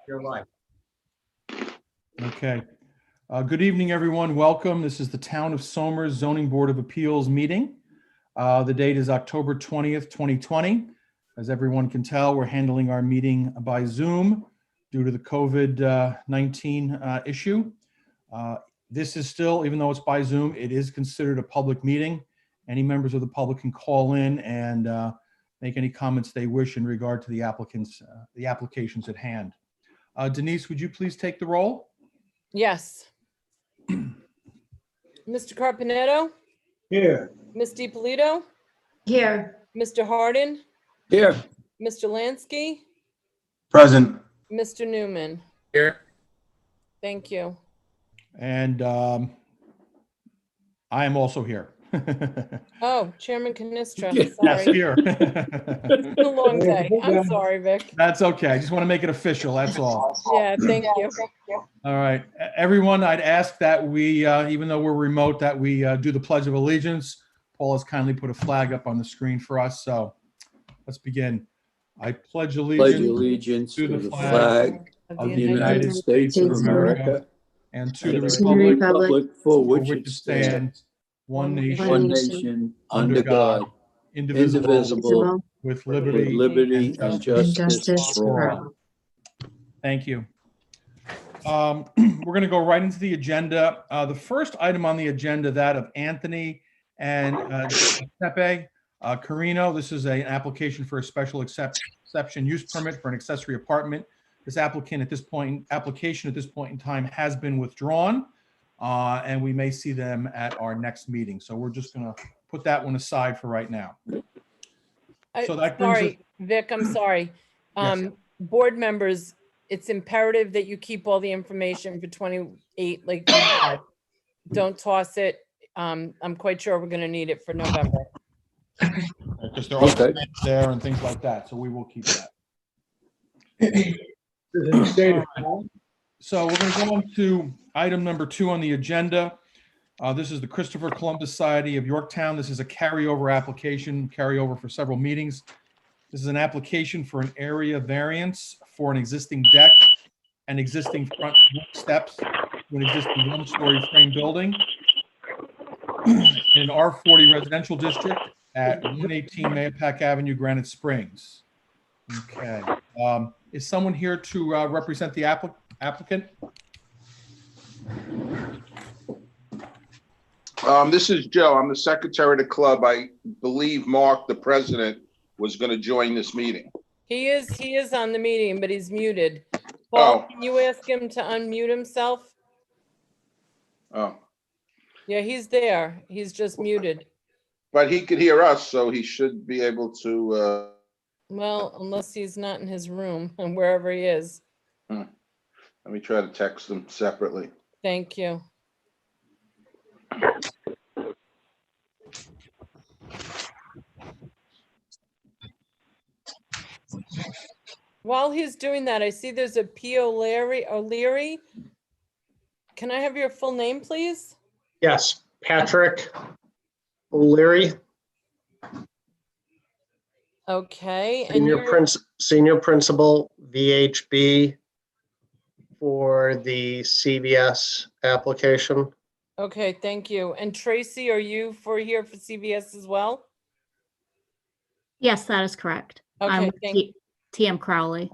You're live. Okay. Good evening, everyone. Welcome. This is the Town of Somers Zoning Board of Appeals meeting. The date is October 20th, 2020. As everyone can tell, we're handling our meeting by Zoom due to the COVID-19 issue. This is still, even though it's by Zoom, it is considered a public meeting. Any members of the public can call in and make any comments they wish in regard to the applications at hand. Denise, would you please take the roll? Yes. Mr. Carpenetto, Here. Ms. DiPolito, Here. Mr. Hardin, Here. Mr. Lansky, Present. Mr. Newman. Here. Thank you. And I am also here. Oh, Chairman Canestra, Yes, sorry. here. It's been a long day. I'm sorry, Vic. That's okay. I just want to make it official. That's all. Yeah, thank you. All right. Everyone, I'd ask that we, even though we're remote, that we do the Pledge of Allegiance. Paul has kindly put a flag up on the screen for us. So let's begin. I pledge allegiance to the flag of the United States of America and to the and republic for for which which it it stands, stands, one one nation, nation, under God, indivisible, indivisible, with with liberty. liberty and justice justice for for all. Thank you. We're going to go right into the agenda. The first item on the agenda, that of Anthony and Giuseppe Carino. This is an application for a special exception use permit for an accessory apartment. This application at this point in time has been withdrawn, and we may see them at our next meeting. So we're just going to put that one aside for right now. So that brings us- Sorry, Vic, I'm sorry. Yes. Board members, it's imperative that you keep all the information for 28 Lakeview Drive. Don't toss it. I'm quite sure we're going to need it for November. Because there are things there and things like that, so we will keep that. So we're going to go on to item number 2 on the agenda. This is the Christopher Columbus Society of Yorktown. This is a carryover application, carryover for several meetings. This is an application for an area variance for an existing deck and existing front steps to an existing one-story frame building in an R40 residential district at 118 Mayapack Avenue, Granite Springs. Okay. Is someone here to represent the applicant? This is Joe. I'm the secretary of the club. I believe Mark, the president, was going to join this meeting. He is on the meeting, but he's muted. Paul, Oh. can you ask him to unmute himself? Oh, Yeah, he's there. He's just muted. but he could hear us, so he should be able to. Well, unless he's not in his room and wherever he is. Let me try to text them separately. Thank you. While he's doing that, I see there's a P. O'Leary. Can I have your full name, please? Yes, Patrick O'Leary, Okay. And senior principal, VHB, for the CVS application. Okay, thank you. And Tracy, are you here for CVS as well? Yes, that is correct. I'm Okay, with TM Crowley.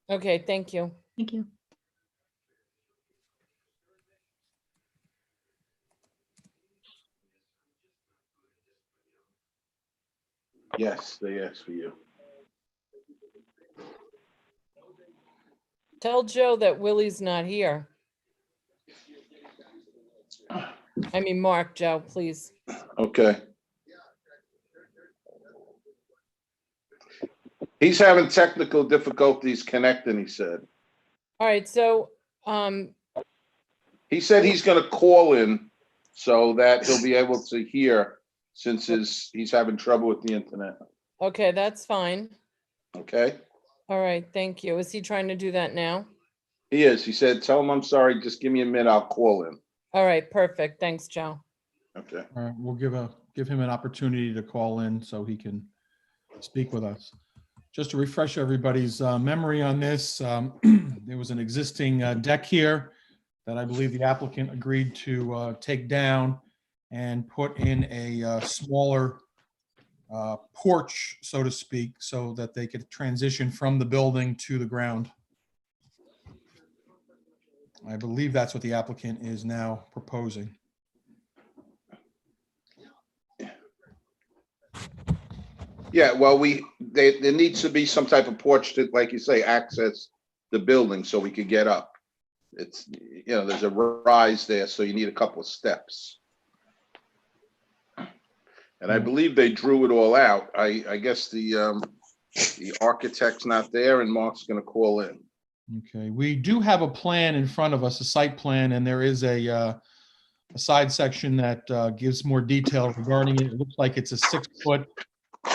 Okay, thank you. Thank you. Yes, they asked for you. Tell Joe that Willie's not here. I mean, Mark, Joe, please. Okay. He's having technical difficulties connecting, he said. All right, so, He said he's going to call in so that he'll be able to hear since he's having trouble with the internet. okay, that's fine. Okay? All right, thank you. Is he trying to do that now? He is. He said, tell him I'm sorry. Just give me a minute. I'll call in. All right, perfect. Thanks, Joe. Okay. All right, we'll give him an opportunity to call in so he can speak with us. Just to refresh everybody's memory on this, there was an existing deck here that I believe the applicant agreed to take down and put in a smaller porch, so to speak, so that they could transition from the building to the ground. I believe that's what the applicant is now proposing. Yeah, well, there needs to be some type of porch to, like you say, access the building so we could get up. It's, there's a rise there, so you need a couple of steps. And I believe they drew it all out. I guess the architect's not there and Mark's gonna call in. Okay, we do have a plan in front of us, a site plan, and there is a side section that gives more detail regarding it. It looks like it's a 6-foot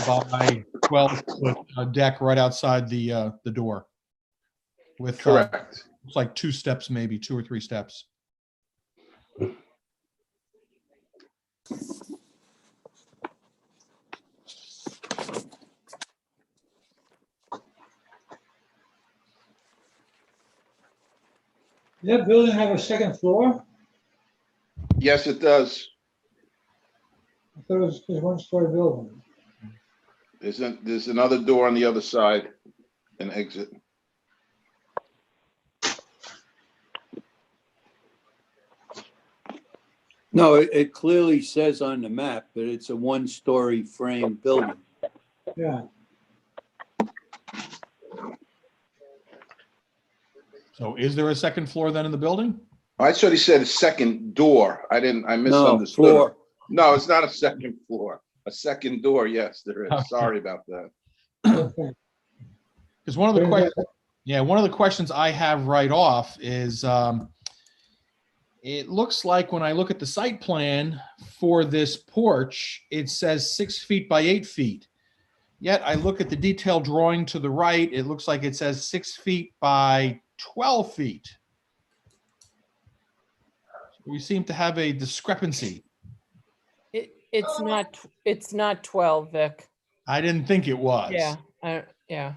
by 12-foot deck right outside the door. With Correct. looks like 2 steps, maybe 2 or 3 steps. Does that building have a second floor? Yes, it does. I thought it was just one-story building. There's another door on the other side, an exit. No, it clearly says on the map that it's a 1-story frame building. Yeah. So is there a second floor then in the building? I thought he said a second door. I No, misunderstood. floor. No, it's not a second floor. A second door, yes, there is. Okay. Sorry about that. Okay. Because one of the questions, one of the questions I have right off is, it looks like when I look at the site plan for this porch, it says 6 feet by 8 feet. Yet I look at the detailed drawing to the right, it looks like it says 6 feet by 12 feet. We seem to have a discrepancy. It's not 12, Vic. I didn't think it was. Yeah, yeah.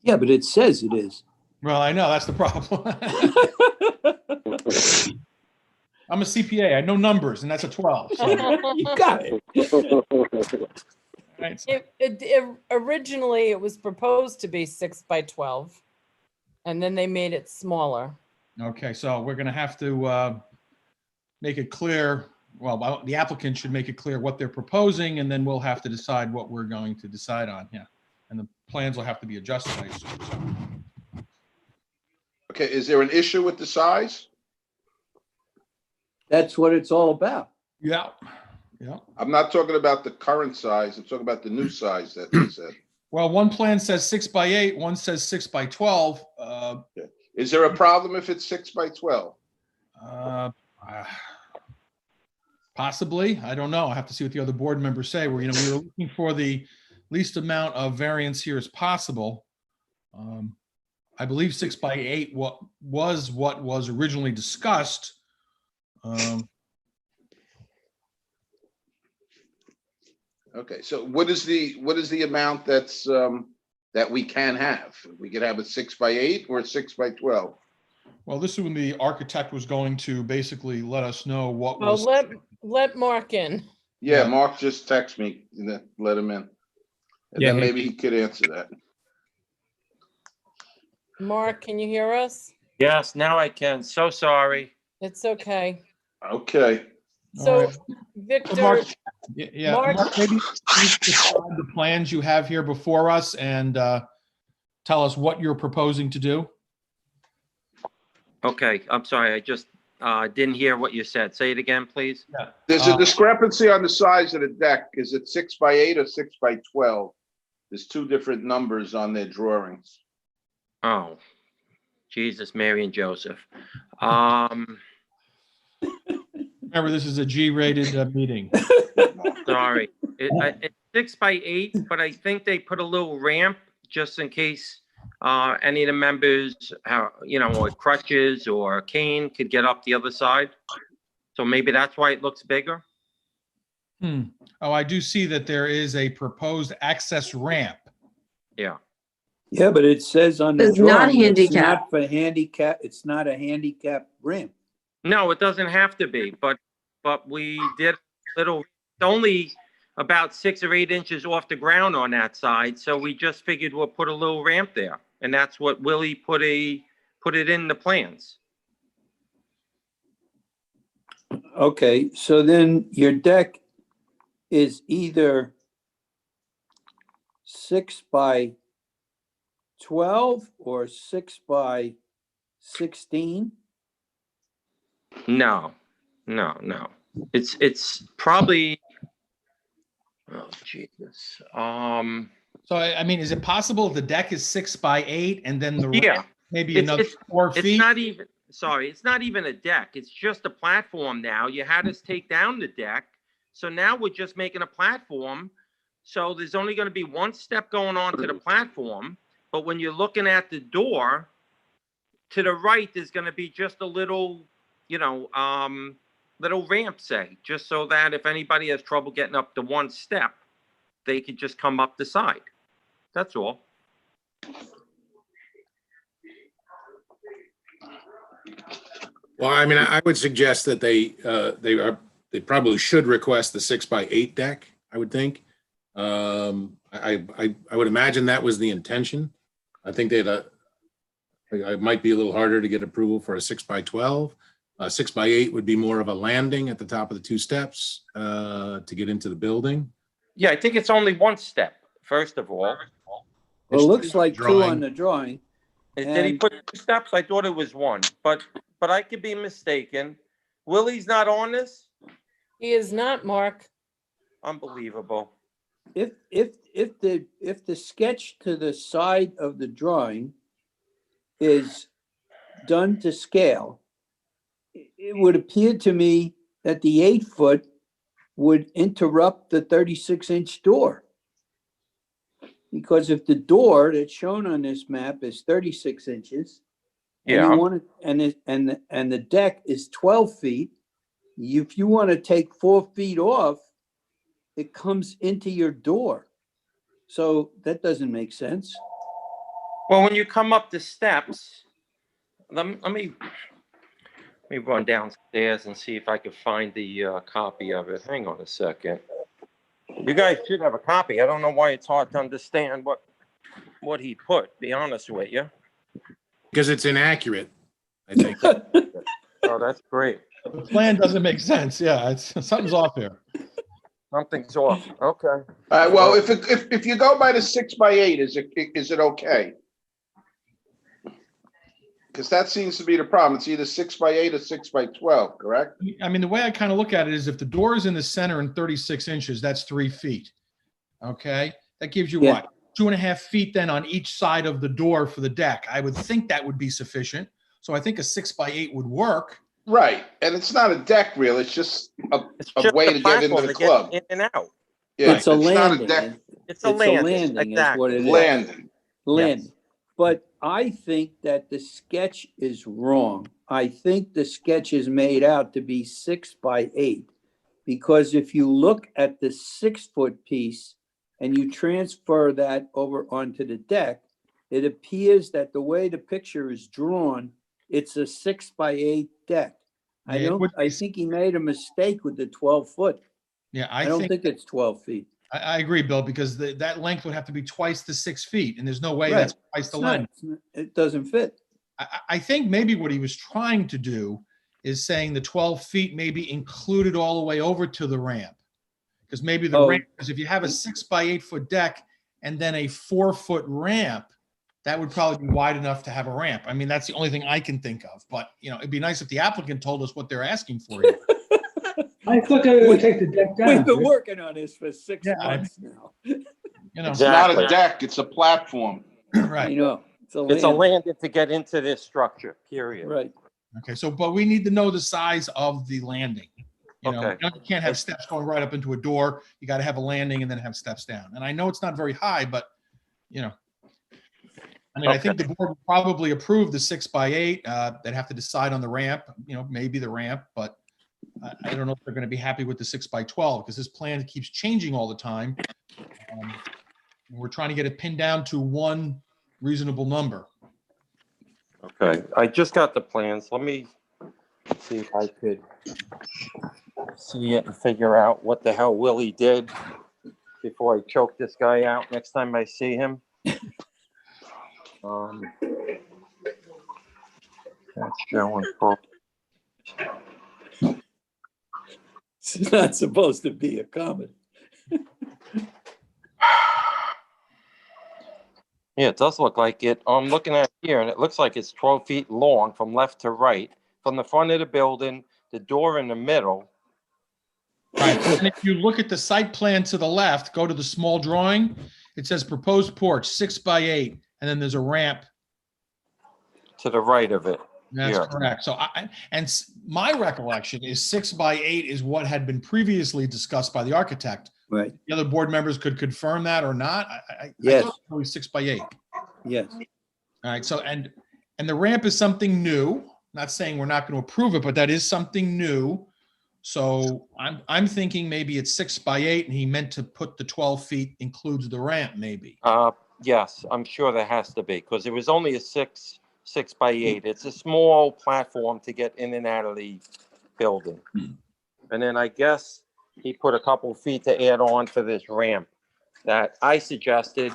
Yeah, but it says it is. Well, I know, that's the problem. I'm a CPA, I know numbers, and that's a 12. So, You got it. right, so- Originally, it was proposed to be 6 by 12, and then they made it smaller. Okay, so we're gonna have to make it clear, well, the applicant should make it clear what they're proposing, and then we'll have to decide what we're going to decide on, yeah. And the plans will have to be adjusted, I assume, so. Okay, is there an issue with the size? That's what it's all about. Yeah, yeah. I'm not talking about the current size. I'm talking about the new size that they said. Well, one plan says 6 by 8, one says 6 by 12. Is there a problem if it's 6 by 12? Possibly, I don't know. I have to see what the other board members say. We were looking for the least amount of variance here as possible. I believe 6 by 8 what was originally discussed. Okay, so what is the amount that's that we can have? We could have a 6 by 8 or a 6 by 12. Well, this is when the architect was going to basically let us know what Well, was. let Mark in. Yeah, Yeah. Mark just texted me, let him in. And Yeah, then hey. maybe he could answer that. Mark, can you hear us? Yes, now I can. So sorry. It's okay. Okay, All So right. So, Victor, Mark, yeah, Mark- Mark, maybe you describe the plans you have here before us and tell us what you're proposing to do. Okay, I'm sorry. I just didn't hear what you said. Say it again, please. there's a discrepancy on the size of the deck. Is it 6 by 8 or 6 by 12? There's two different numbers on their drawings. Oh, Jesus, Mary and Joseph. Remember, this is a G-rated meeting. Sorry. It's 6 by 8, but I think they put a little ramp just in case any of the members, with crutches or a cane could get up the other side. So maybe that's why it looks bigger. Oh, I do see that there is a proposed access ramp. Yeah. Yeah, but it says on the It's not drawing, it's handicap. not for handicap, it's not a handicap ramp. No, it doesn't have to be, but we did little, it's only about 6 or 8 inches off the ground on that side, so we just figured we'll put a little ramp there, and that's what Willie put it in the plans. Okay, so then your deck is either 6 by 12 or 6 by 16? No. It's probably, oh, Jesus. So I mean, is it possible the deck is 6 by 8 and then the Yeah. ramp maybe It's- another 4 It's feet? not even, sorry, it's not even a deck. It's just a platform now. You had us take down the deck. So now we're just making a platform. So there's only going to be one step going on to the platform. But when you're looking at the door, to the right, there's going to be just a little, little ramp, say, just so that if anybody has trouble getting up to one step, they could just come up the side. That's all. Well, I mean, I would suggest that they probably should request the 6 by 8 deck, I would think. I would imagine that was the intention. I think it might be a little harder to get approval for a 6 by 12. 6 by 8 would be more of a landing at the top of the 2 steps to get into the building. Yeah, I think it's only one step, first of all. Well, it looks like 2 on the drawing. Did he put 2 steps? I thought it was 1, but I could be mistaken. Willie's not on this? He is not, Mark. Unbelievable. If the sketch to the side of the drawing is done to scale, it would appear to me that the 8-foot would interrupt the 36-inch door. Because if the door that's shown on this map is 36 inches, and Yeah. you want it, and the deck is 12 feet, if you want to take 4 feet off, it comes into your door. So that doesn't make sense. Well, when you come up the steps, let me run downstairs and see if I can find the copy of it. Hang on a second. You guys should have a copy. I don't know why it's hard to understand what he put, be honest with you. Because it's inaccurate, I think. Oh, that's great. The plan doesn't make sense. Yeah, something's off here. Something's off. Okay. Well, if you go by the 6 by 8, is it okay? Because that seems to be the problem. It's either 6 by 8 or 6 by 12, correct? I mean, the way I kind of look at it is if the door is in the center and 36 inches, that's 3 feet. Okay, that gives you Yeah. what? 2.5 feet then on each side of the door for the deck. I would think that would be sufficient. So I think a 6 by 8 would work. Right, and it's not a deck reel, it's just It's a just way a to get into platform the to get club. in and out. Yeah, It's a not a landing. deck, It's a It's landing. is what it is. landing. Landing. But I think that the sketch is wrong. I think the sketch is made out to be 6 by 8. Because if you look at the 6-foot piece and you transfer that over onto the deck, it appears that the way the picture is drawn, it's a 6 by 8 deck. Yeah, it would I be- think he made a mistake with the 12-foot. Yeah, I don't think it's 12 feet. I agree, Bill, because that length would have to be twice the 6 feet, and there's no way Right. that's twice the It's not- length. It doesn't fit. I think maybe what he was trying to do is saying the 12 feet may be included all the way over to the ramp. Because maybe the Oh. ramp, because if you have a 6 by 8 foot deck and then a 4-foot ramp, that would probably be wide enough to have a ramp. I mean, that's the only thing I can think of. But, it'd be nice if the applicant told us what they're asking for here. I thought they were gonna take the deck down. We've been working on this for 6 Yeah, months now. It's not Exactly. a deck, it's a platform. Right. I know. It's a landing. landing to get into this structure, period. Right. Okay, so, but we need to know the size of the landing. Okay. You can't have steps going right up into a door. You got to have a landing and then have steps down. And I know it's not very high, but, I think the board would probably approve the 6 by 8. They'd have to decide on the ramp, maybe the ramp, but I don't know if they're going to be happy with the 6 by 12 because this plan keeps changing all the time. We're trying to get it pinned down to one reasonable number. Okay, I just got the plans. Let me see if I could see it and figure out what the hell Willie did before I choke this guy out next time I see him. That's showing. It's not supposed to be a comedy. Yeah, it does look like it. I'm looking at it here, and it looks like it's 12 feet long from left to right, from the front of the building, the door in the middle. Right, and if you look at the site plan to the left, go to the small drawing, it says proposed porch, 6 by 8, and then there's a ramp. To the right of it. That's Yeah. correct. So my recollection is 6 by 8 is what had been previously discussed by the architect. Right, The other board members could confirm that or not. I Yes. thought it was 6 by 8. yes. All right, so, and the ramp is something new. Not saying we're not going to approve it, but that is something new. So I'm thinking maybe it's 6 by 8 and he meant to put the 12 feet includes the ramp maybe. Yes, I'm sure there has to be, because it was only a 6 by 8. It's a small platform to get in and out of the building. And then I guess he put a couple feet to add on to this ramp that I suggested,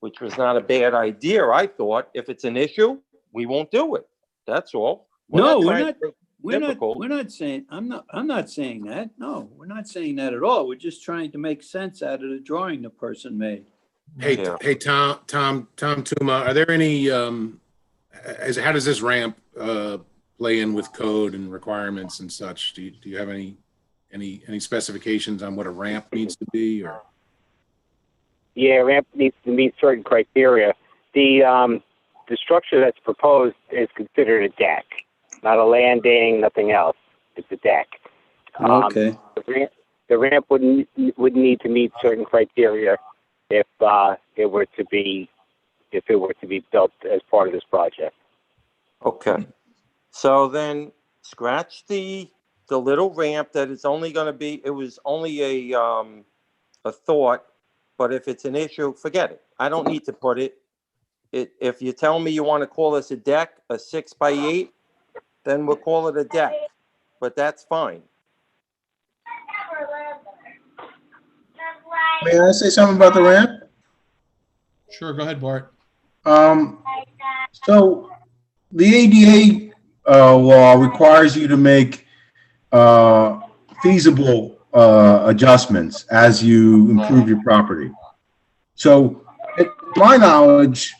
which was not a bad idea, I thought. If it's an issue, we won't do it. That's all. No, we're trying not, to make it we're difficult. not saying, I'm not saying that. No, we're not saying that at all. We're just trying to make sense out of the drawing the person made. Hey, Yeah. hey, Tom Tuma, are there any, how does this ramp play in with code and requirements and such? Do you have any specifications on what a ramp needs to be, or? Yeah, ramp needs to meet certain criteria. The structure that's proposed is considered a deck, not a landing, nothing else. It's a deck. Okay, The ramp would need to meet certain criteria if it were to be built as part of this project. Okay. So then scratch the little ramp that it's only going to be, it was only a thought, but if it's an issue, forget it. I don't need to put it. If you tell me you want to call this a deck, a 6 by 8, then we'll call it a deck, but that's fine. May I say something about the ramp? Sure, go ahead, Bart. So the ADA law requires you to make feasible adjustments as you improve your property. So, to my knowledge,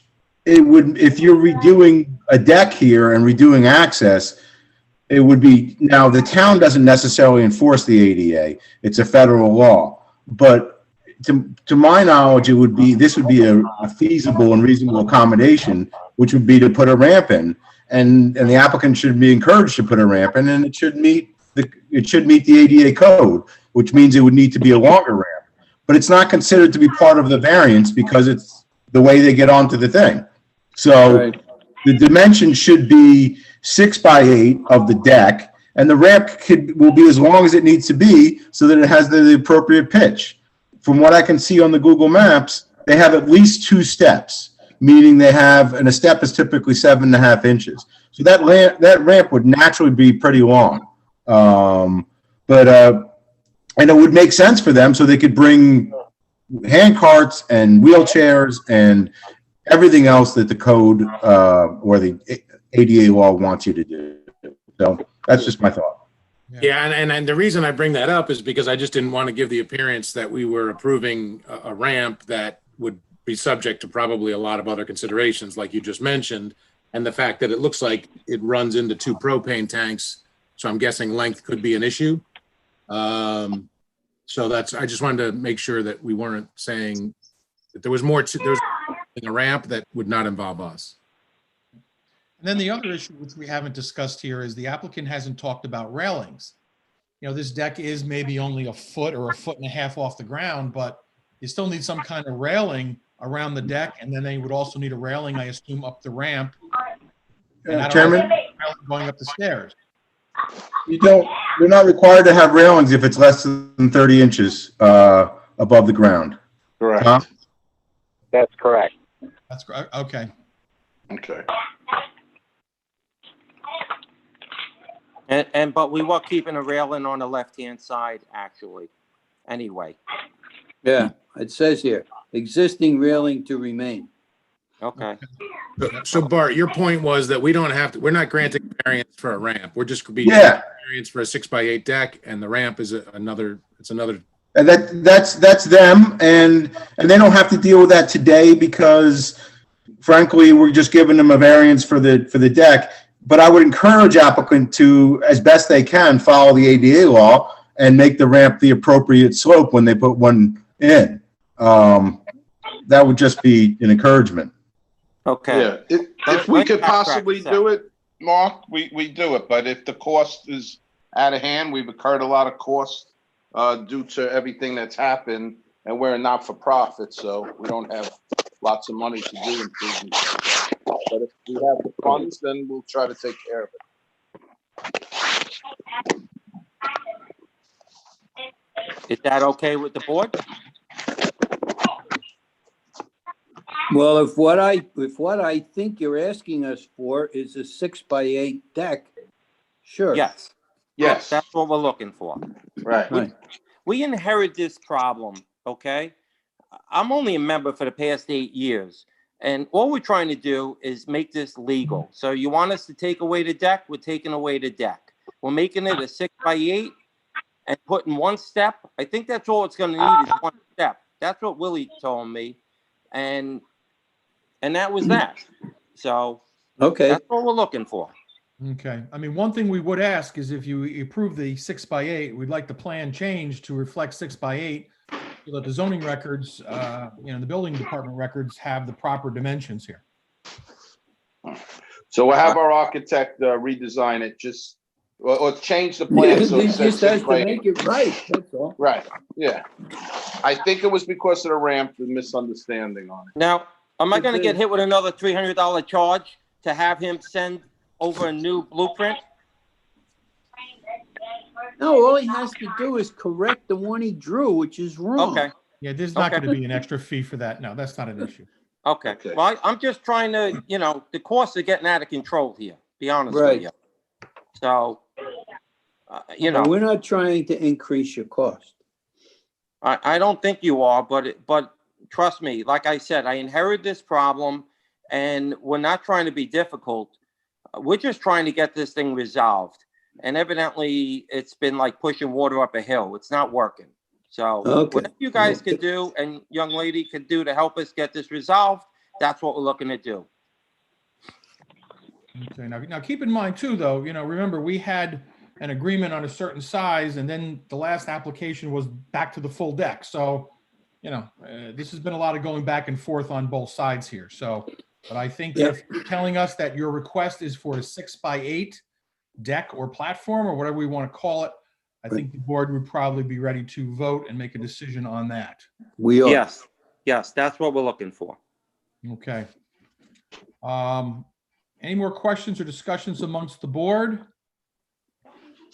it would, if you're redoing a deck here and redoing access, it would be, now the town doesn't necessarily enforce the ADA. It's a federal law. But to my knowledge, it would be, this would be a feasible and reasonable accommodation, which would be to put a ramp in. And the applicant should be encouraged to put a ramp in, and it should meet the ADA code, which means it would need to be a longer ramp. But it's not considered to be part of the variance because it's the way they get onto the thing. So right. the dimension should be 6 by 8 of the deck, and the ramp will be as long as it needs to be so that it has the appropriate pitch. From what I can see on the Google Maps, they have at least 2 steps, meaning they have, and a step is typically 7.5 inches. So that ramp would naturally be pretty long. And it would make sense for them so they could bring hand carts and wheelchairs and everything else that the code or the ADA law wants you to do. So that's just my thought. Yeah, and the reason I bring that up is because I just didn't want to give the appearance that we were approving a ramp that would be subject to probably a lot of other considerations, like you just mentioned, and the fact that it looks like it runs into 2 propane tanks, so I'm guessing length could be an issue. So I just wanted to make sure that we weren't saying that there was more to, there's a ramp that would not involve us. And then the other issue, which we haven't discussed here, is the applicant hasn't talked about railings. You know, this deck is maybe only a foot or a foot and a half off the ground, but you still need some kind of railing around the deck, and then they would also need a railing, I assume, up the ramp. And I don't know Chairman? if there's a railing going up the stairs. You're not required to have railings if it's less than 30 inches above the ground. Correct. Tom? That's correct. That's correct. Okay. Okay. But we were keeping a railing on the left-hand side, actually, anyway. Yeah, it says here, existing railing to remain. Okay. So Bart, your point was that we don't have to, we're not granting variance for a ramp. We're just being Yeah. variance for a 6x8 deck, and the ramp is another, it's another. And that's them, and they don't have to deal with that today because frankly, we're just giving them a variance for the deck. But I would encourage applicant to, as best they can, follow the ADA law and make the ramp the appropriate slope when they put one in. That would just be an encouragement. Okay. Yeah, if we could possibly do it, Mark, we do it. But if the cost is out of hand, we've incurred a lot of cost due to everything that's happened, and we're a not-for-profit, so we don't have lots of money to do improvements. But if we have the funds, then we'll try to take care of it. Is that okay with the board? Well, if what I think you're asking us for is a 6x8 deck, sure. Yes. Yes, That's what we're looking for. right. Right. We inherit this problem, okay? I'm only a member for the past 8 years, and all we're trying to do is make this legal. So you want us to take away the deck? We're taking away the deck. We're making it a 6x8 and putting one step. I think that's all it's going to need is one step. That's what Willie told me, and that was that. So Okay. that's what we're looking for. Okay. I mean, one thing we would ask is if you approve the 6x8, we'd like the plan changed to reflect 6x8 so that the zoning records, the building department records have the proper dimensions here. So we'll have our architect redesign it, or change the plan so He it says just has 6 to by 8. make it right, that's all. Right, yeah. I think it was because of the ramp, the misunderstanding on it. Now, am I going to It get is. hit with another $300 charge to have him send over a new blueprint? No, all he has to do is correct the one he drew, which is wrong. Okay. Yeah, there's not Okay. going to be an extra fee for that. No, that's not an issue. Okay. Okay. Well, I'm just trying to, the costs are getting out of control here, be honest Right. with you. So, But we're not trying to increase your cost. I don't think you are, but trust me, like I said, I inherited this problem and we're not trying to be difficult. We're just trying to get this thing resolved. And evidently it's been like pushing water up a hill. It's not working. So Okay. whatever you guys could do and young lady could do to help us get this resolved, that's what we're looking to do. Okay. Now keep in mind too, though, remember we had an agreement on a certain size and then the last application was back to the full deck. So, this has been a lot of going back and forth on both sides here. So, but I think if you're telling us that your request is for a 6x8 deck or platform or whatever we want to call it, I think the board would probably be ready to vote and make a decision on that. We are. Yes, that's what we're looking for. Okay. Any more questions or discussions amongst the board?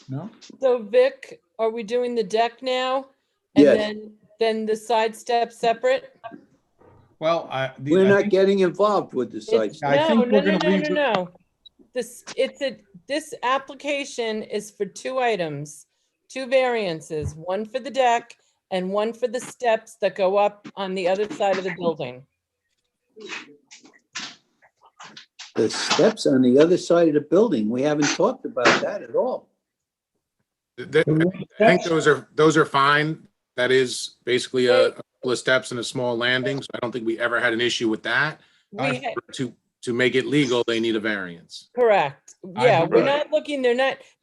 No? So Vic, are we doing the deck now? And Yes. then the side step separate? Well, We're not getting involved with the site. It's- I No, think no, we're no, gonna no, leave no, no. This application is for 2 items, 2 variances, one for the deck and one for the steps that go up on the other side of the building. The steps on the other side of the building, we haven't talked about that at all. I think those are fine. That is basically a couple of steps and a small landing. So I don't think we ever had an issue with that. We ha- To make it legal, they need a variance. Correct. Yeah, we're agree. not looking,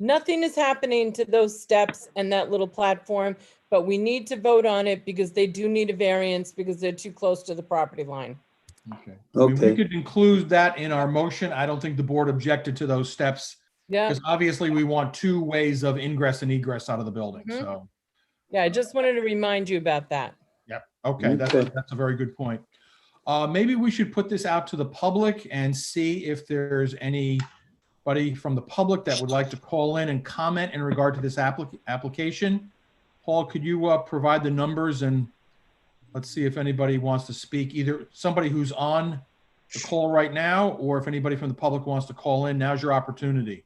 nothing is happening to those steps and that little platform, but we need to vote on it because they do need a variance because they're too close to the property line. Okay. I mean, we Okay. could include that in our motion. I don't think the board objected to those steps Yeah, because obviously we want 2 ways of ingress and egress out of the building. Mhm. So, yeah, I just wanted to remind you about that. okay, Okay. that's a very good point. Maybe we should put this out to the public and see if there's anybody from the public that would like to call in and comment in regard to this application. Paul, could you provide the numbers and let's see if anybody wants to speak, either somebody who's on the call right now, or if anybody from the public wants to call in, now's your opportunity.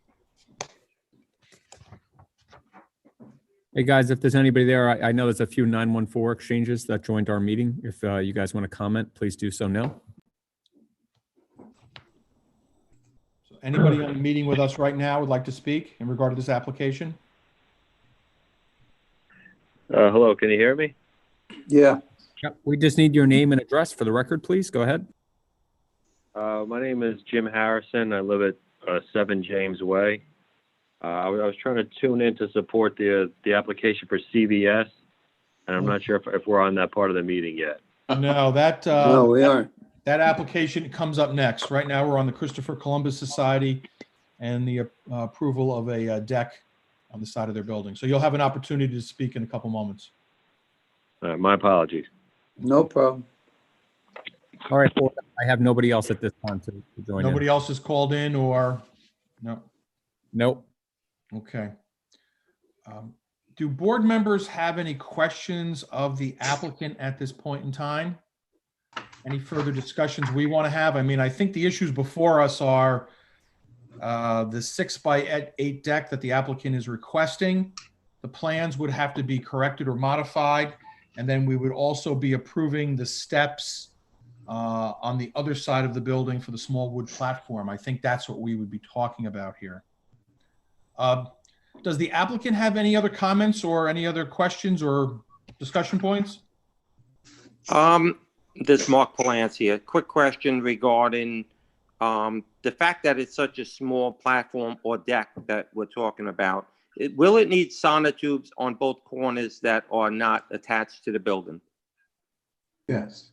Hey, guys, if there's anybody there, I know there's a few 914 exchanges that joined our meeting. If you guys want to comment, please do so now. So anybody on the meeting with us right now would like to speak in regard to this application? Hello, can you hear me? Yeah. Yep. We just need your name and address for the record, please. Go ahead. My name is Jim Harrison. I live at 7 James Way. I was trying to tune in to support the application for CVS, and I'm not sure if we're on that part of the meeting yet. No, No, we aren't. that application comes up next. Right now, we're on the Christopher Columbus Society and the approval of a deck on the side of their building. So you'll have an opportunity to speak in a couple moments. My apologies. No problem. All right. Well, I have nobody else at this time to join in. Nobody else has called in or, no? Nope. Okay. Do board members have any questions of the applicant at this point in time? Any further discussions we want to have? I mean, I think the issues before us are the 6x8 deck that the applicant is requesting. The plans would have to be corrected or modified. And then we would also be approving the steps on the other side of the building for the small wood platform. I think that's what we would be talking about here. Does the applicant have any other comments or any other questions or discussion points? This is Mark Palancia. A quick question regarding the fact that it's such a small platform or deck that we're talking about. Will it need sonotubes on both corners that are not attached to the building? Yes.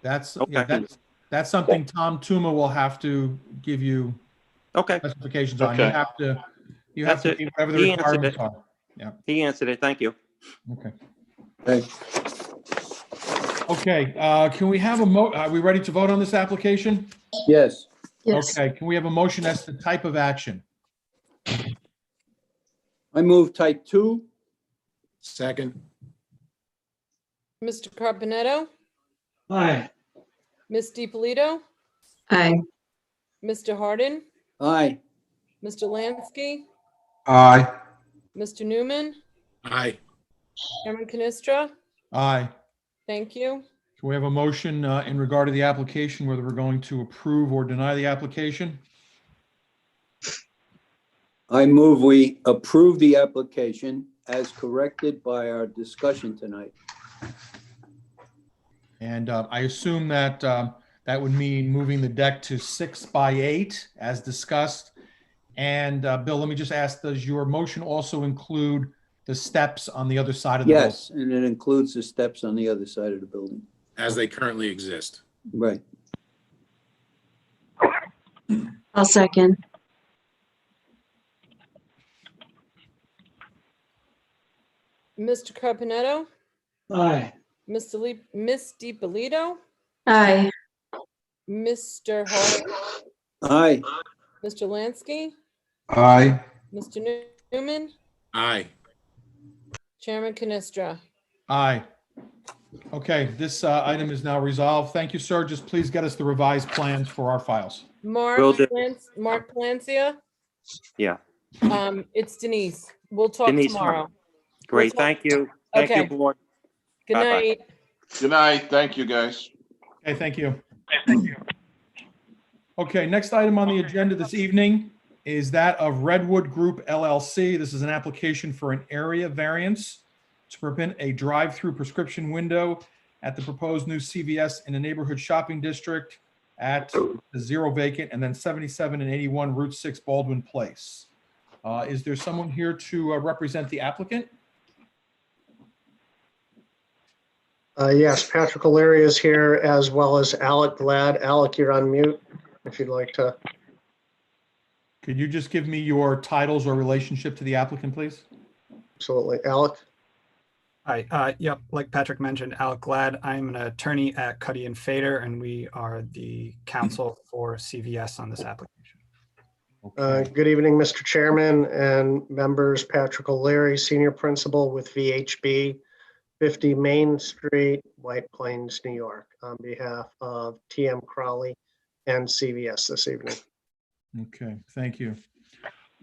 That's, Okay. yeah, that's something Tom Tuma will have to give you Okay. specifications on. Okay. You have to That's be it. whatever the He answered requirements it. are. Yeah. He answered it. Thank you. Okay. Hey, Okay, can we have are we ready to vote on this application? yes. Yes. Okay, can we have a motion as to type of action? I move type 2. Second. Mr. Carpenetto, Aye. Ms. DiPolito, Aye. Mr. Hardin, Aye. Mr. Lansky, Aye. Mr. Newman, Aye. Chairman Canestra. Aye. Thank you. Can we have a motion in regard to the application, whether we're going to approve or deny the application? I move we approve the application as corrected by our discussion tonight. And I assume that that would mean moving the deck to 6x8 as discussed. And Bill, let me just ask, does your motion also include the steps on the other side of the building? Yes, and it includes the steps on the other side of the building. As they currently exist. Right. I'll second. Mr. Carpenetto, Aye. Ms. DiPolito, Aye. Mr. Hardin, Aye. Mr. Lansky, Aye. Mr. Newman, Aye. Chairman Canestra. Aye. Okay, this item is now resolved. Thank you, sir. Just please get us the revised plans for our files. Will do. Mark Palancia, Yeah. it's Denise. We'll talk Denise, tomorrow. Great. We'll talk- Thank you. Thank Okay. you, board. Good Bye-bye. night. Good night. Thank you, guys. Okay, thank you. Okay, next item on the agenda this evening is that of Redwood Group LLC. This is an application for an area variance to permit a drive-through prescription window at the proposed new CVS in the neighborhood shopping district at the 0 vacant and then 77 and 81 Route 6 Baldwin Place. Is there someone here to represent the applicant? Yes, Patrick O'Leary is here, as well as Alec Glad. Alec, you're on mute if you'd like to. Could you just give me your titles or relationship to the applicant, please? Absolutely. Alec? Hi, yep, like Patrick mentioned, Alec Glad. I'm an attorney at Cuddy and Fader, and we are the counsel for CVS on this application. Good evening, Mr. Chairman and members. Patrick O'Leary, Senior Principal with VHB, 50 Main Street, White Plains, New York, on behalf of TM Crowley and CVS this evening. Okay, thank you.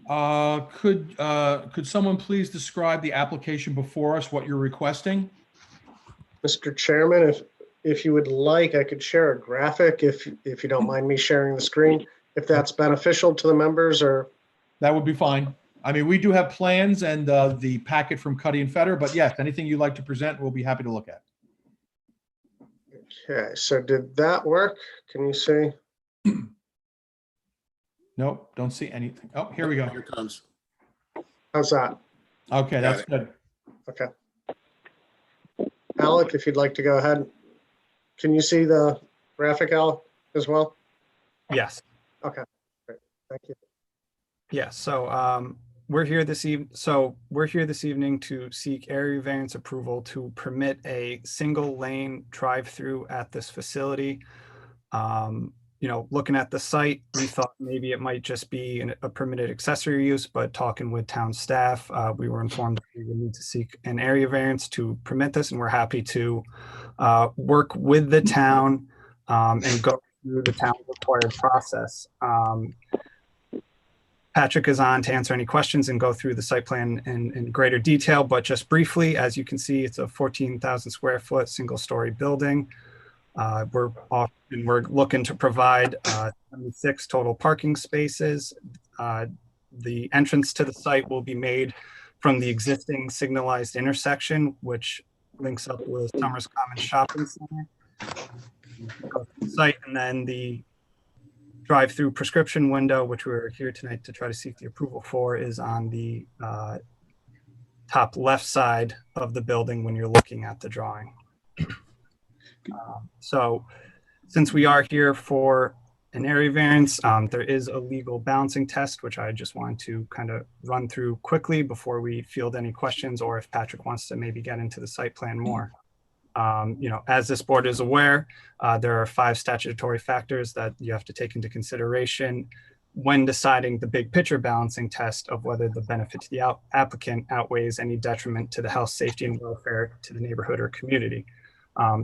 Could someone please describe the application before us, what you're requesting? Mr. Chairman, if you would like, I could share a graphic if you don't mind me sharing the screen, if that's beneficial to the members or. That would be fine. I mean, we do have plans and the packet from Cuddy and Feder, but yes, anything you'd like to present, we'll be happy to look at. Okay, so did that work? Can you see? Nope, don't see anything. Oh, here we go. Here it comes. How's that? Okay, that's it. good. Okay. Alec, if you'd like to go ahead. Can you see the graphic, Alec, as well? Yes. Okay, great. Thank you. Yeah, so we're here this evening to seek area variance approval to permit a single lane drive-through at this facility. You know, looking at the site, we thought maybe it might just be a permitted accessory use, but talking with town staff, we were informed that we would need to seek an area variance to permit this, and we're happy to work with the town and go through the town required process. Patrick is on to answer any questions and go through the site plan in greater detail, but just briefly, as you can see, it's a 14,000 square foot single story building. We're looking to provide 76 total parking spaces. The entrance to the site will be made from the existing signalized intersection, which links up with Summers Common Shopping Center. Go to the site, and then the drive-through prescription window, which we're here tonight to try to seek the approval for, is on the top left side of the building when you're looking at the drawing. So since we are here for an area variance, there is a legal balancing test, which I just wanted to kind of run through quickly before we field any questions, or if Patrick wants to maybe get into the site plan more. You know, as this board is aware, there are 5 statutory factors that you have to take into consideration when deciding the big picture balancing test of whether the benefit to the applicant outweighs any detriment to the health, safety, and welfare to the neighborhood or community.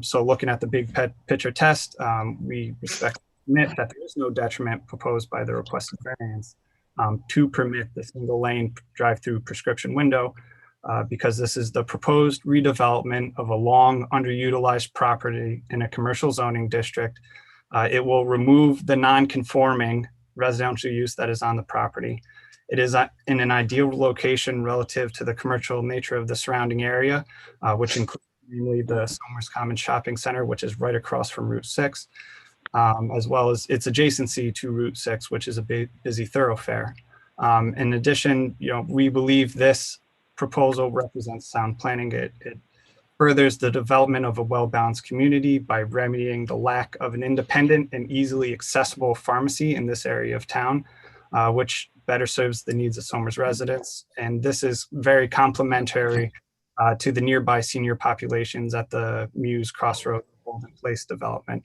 So looking at the big picture test, we respectfully admit that there is no detriment proposed by the requested variance to permit the single lane drive-through prescription window, because this is the proposed redevelopment of a long underutilized property in a commercial zoning district. It will remove the non-conforming residential use that is on the property. It is in an ideal location relative to the commercial nature of the surrounding area, which includes mainly the Somers Common Shopping Center, which is right across from Route 6, as well as its adjacency to Route 6, which is a busy thoroughfare. In addition, you know, we believe this proposal represents sound planning. It furthers the development of a well-balanced community by remedying the lack of an independent and easily accessible pharmacy in this area of town, which better serves the needs of Somers residents. And this is very complementary to the nearby senior populations at the Muse Crossroads Golden Place development.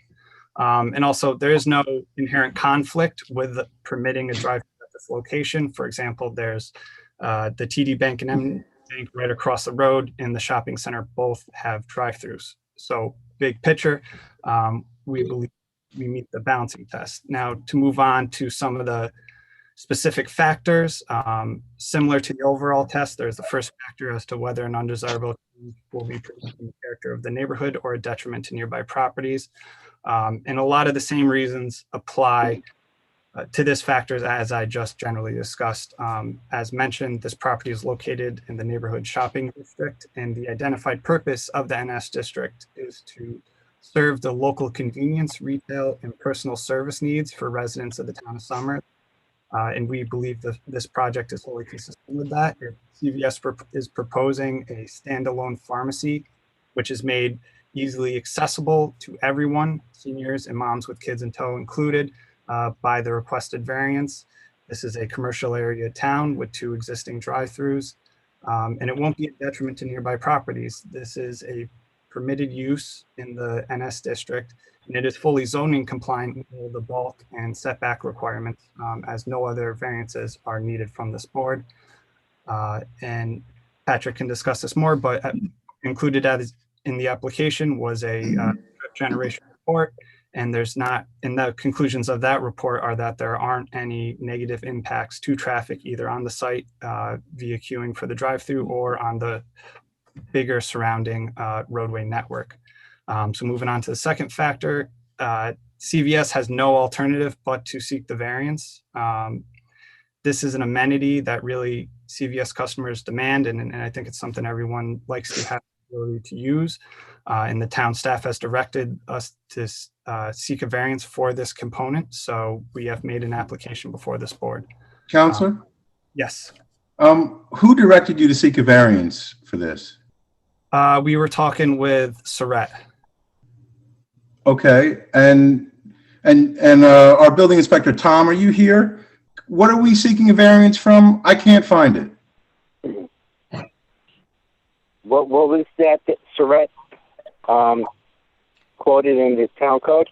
And also, there is no inherent conflict with permitting a drive-through at this location. For example, there's the TD Bank and M Bank right across the road, and the shopping center both have drive-throughs. So big picture, we believe we meet the balancing test. Now, to move on to some of the specific factors, similar to the overall test, there's the first factor as to whether an undesirable change will be presenting the character of the neighborhood or a detriment to nearby properties. And a lot of the same reasons apply to this factors as I just generally discussed. As mentioned, this property is located in the neighborhood shopping district, and the identified purpose of the NS district is to serve the local convenience, retail, and personal service needs for residents of the town of Somers. And we believe that this project is wholly consistent with that. CVS is proposing a standalone pharmacy, which is made easily accessible to everyone, seniors and moms with kids in tow included, by the requested variance. This is a commercial area town with 2 existing drive-throughs, and it won't be a detriment to nearby properties. This is a permitted use in the NS district, and it is fully zoning compliant with all the bulk and setback requirements, as no other variances are needed from this board. And Patrick can discuss this more, but included in the application was a generation report And the conclusions of that report are that there aren't any negative impacts to traffic either on the site via queuing for the drive-through or on the bigger surrounding roadway network. So moving on to the second factor, CVS has no alternative but to seek the variance. This is an amenity that really CVS customers demand, and I think it's something everyone likes to have the ability to use. And the town staff has directed us to seek a variance for this component. So we have made an application before this board. Counselor? Yes. Who directed you to seek a variance for this? We were talking with Surratt. Okay, and our building inspector, Tom, are you here? What are we seeking a variance from? I can't find it. What was that Surratt quoted in the town code?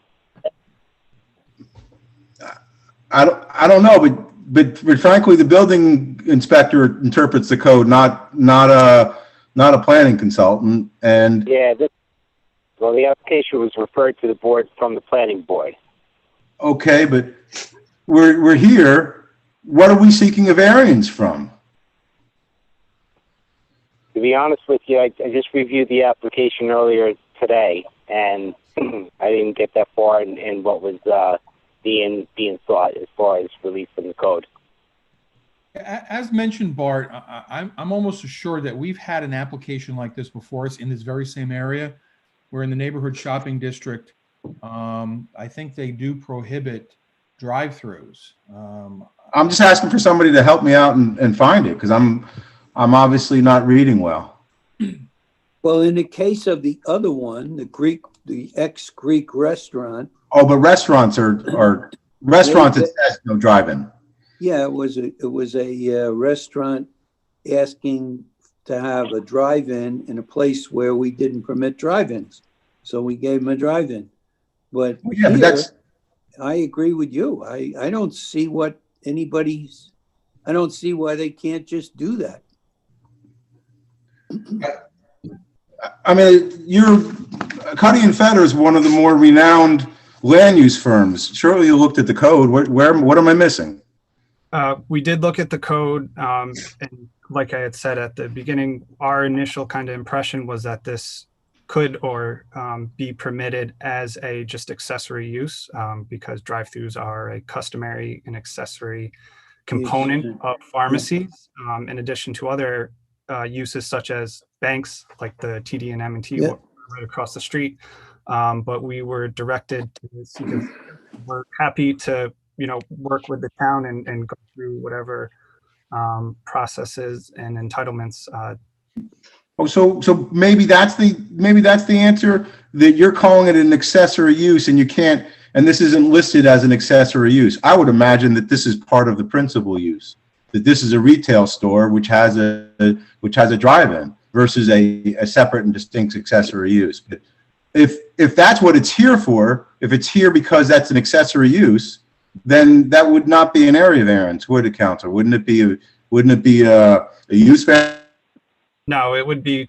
I don't know, but frankly, the building inspector interprets the code, not a planning consultant. And yeah, well, the application was referred to the board from the planning board. Okay, but we're here. What are we seeking a variance from? To be honest with you, I just reviewed the application earlier today, and I didn't get that far in what was being sought as far as release from the code. As mentioned, Bart, I'm almost assured that we've had an application like this before us in this very same area. We're in the neighborhood shopping district. I think they do prohibit drive-throughs. I'm just asking for somebody to help me out and find it, because I'm obviously not reading well. Well, in the case of the other one, the ex-Greek restaurant. Oh, but restaurants are restaurants. It says no drive-in. Yeah, it was a restaurant asking to have a drive-in in a place where we didn't permit drive-ins, so we gave them a drive-in. But yeah, here, but I agree with you. I don't see what I don't see why they can't just do that. I mean, Cuddy and Fetter is one of the more renowned land use firms. Surely you looked at the code. What am I missing? We did look at the code, and like I had said at the beginning, our initial kind of impression was that this could or be permitted as a just accessory use, because drive-throughs are a customary and accessory component of pharmacies, in addition to other uses such as banks, like the TD and M&T right across the street. But we were directed to seek a, we're happy to work with the town and go through whatever processes and entitlements. Oh, so maybe that's the answer, that you're calling it an accessory use and you can't, and this isn't listed as an accessory use. I would imagine that this is part of the principal use, that this is a retail store which has a drive-in versus a separate and distinct accessory use. But if that's what it's here for, if it's here because that's an accessory use, then that would not be an area variance, would it, Counselor? Wouldn't it be a use variance? No, it would be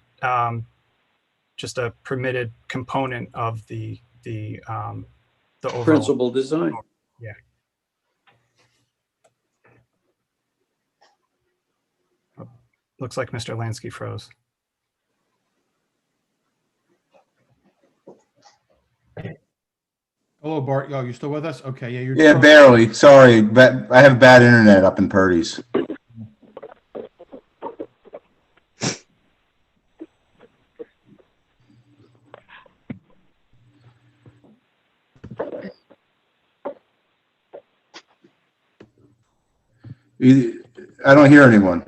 just a permitted component of the overall Principal design. Yeah. Looks like Mr. Lansky froze. Hello, Bart. Oh, you're still with us? Okay, yeah, Yeah, barely. Sorry, but I have bad internet up in Purdy's. I don't hear anyone.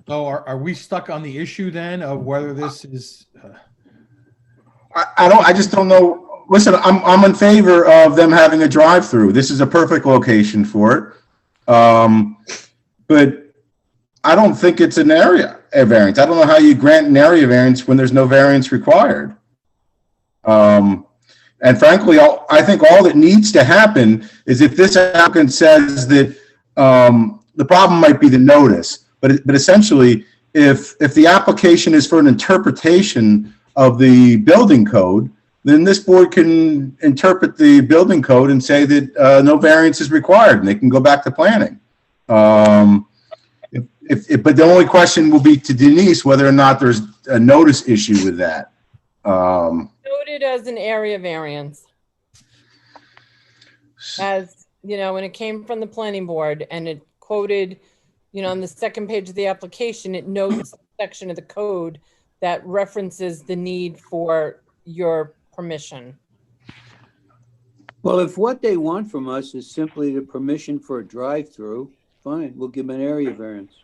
Oh, are we stuck on the issue then of whether this is? I just don't know. Listen, I'm in favor of them having a drive-through. This is a perfect location for it. But I don't think it's an area variance. I don't know how you grant an area variance when there's no variance required. And frankly, I think all that needs to happen is if this applicant says that the problem might be the notice, but essentially, if the application is for an interpretation of the building code, then this board can interpret the building code and say that no variance is required, and they can go back to planning. But the only question will be to Denise whether or not there's a notice issue with that. Noted as an area variance. As, you know, when it came from the planning board and it quoted, you know, on the second page of the application, it notes the section of the code that references the need for your permission. Well, if what they want from us is simply the permission for a drive-through, fine, we'll give them an area variance.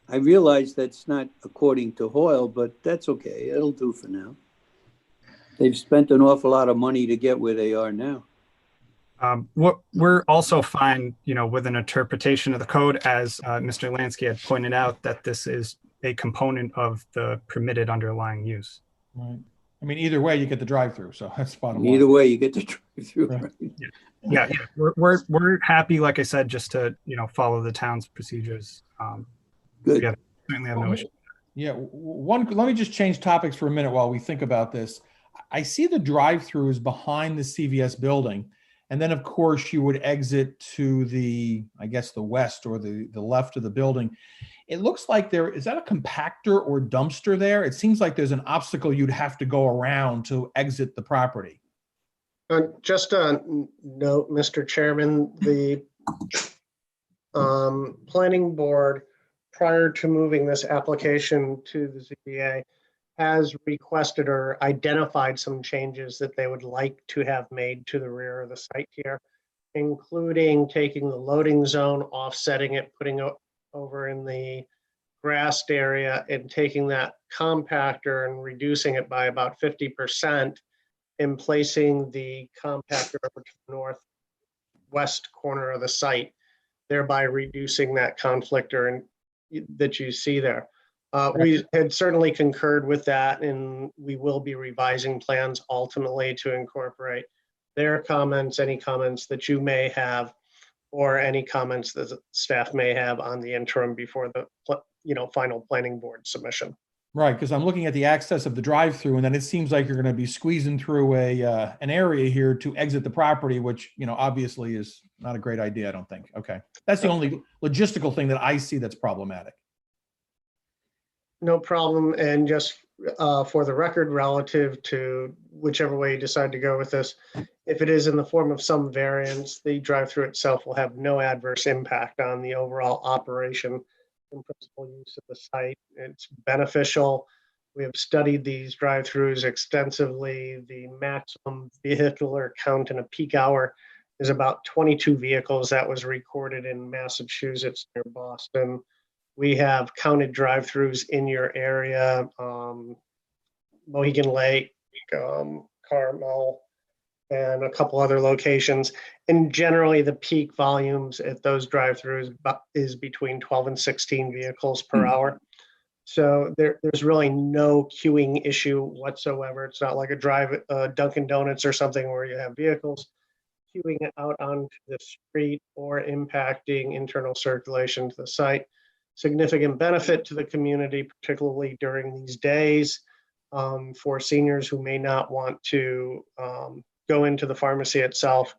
I realize that's not according to Hoyle, but that's okay. It'll do for now. They've spent an awful lot of money to get where they are now. What we're also fine, you know, with an interpretation of the code, as Mr. Lansky had pointed out, that this is a component of the permitted underlying use. Right. I mean, either way, you get the drive-through, so that's bottom line. Either way, you get the drive-through. Right. Right? Yeah. We're happy, like I said, just to, you know, follow the town's procedures. Good. Yeah, certainly have no issue. Yeah, let me just change topics for a minute while we think about this. I see the drive-through is behind the CVS building. And then, of course, you would exit to the, I guess, the west or the left of the building. It looks like is that a compactor or dumpster there? It seems like there's an obstacle you'd have to go around to exit the property. Just a note, Mr. Chairman, the planning board, prior to moving this application to the ZBA, has requested or identified some changes that they would like to have made to the rear of the site here, including taking the loading zone, offsetting it, putting it over in the grassed area, and taking that compactor and reducing it by about 50%, and placing the compactor over to the northwest corner of the site, thereby reducing that conflictor that you see there. We had certainly concurred with that, and we will be revising plans ultimately to incorporate their comments, any comments that you may have, or any comments that the staff may have on the interim before the final planning board submission. Right, because I'm looking at the access of the drive-through, and then it seems like you're going to be squeezing through an area here to exit the property, which, you know, obviously is not a great idea, I don't think. Okay, that's the only logistical thing that I see that's problematic. No problem. And just for the record, relative to whichever way you decide to go with this, if it is in the form of some variance, the drive-through itself will have no adverse impact on the overall operation and principal use of the site. It's beneficial. We have studied these drive-throughs extensively. The maximum vehicular count in a peak hour is about 22 vehicles. That was recorded in Massachusetts near Boston. We have counted drive-throughs in your area, Mohegan Lake, Carmel, and a couple other locations. And generally the peak volumes at those drive-throughs is between 12 and 16 vehicles per hour. So there's really no queuing issue whatsoever. It's not like a Dunkin' Donuts or something where you have vehicles queuing out onto the street or impacting internal circulation to the site. Significant benefit to the community, particularly during these days, for seniors who may not want to go into the pharmacy itself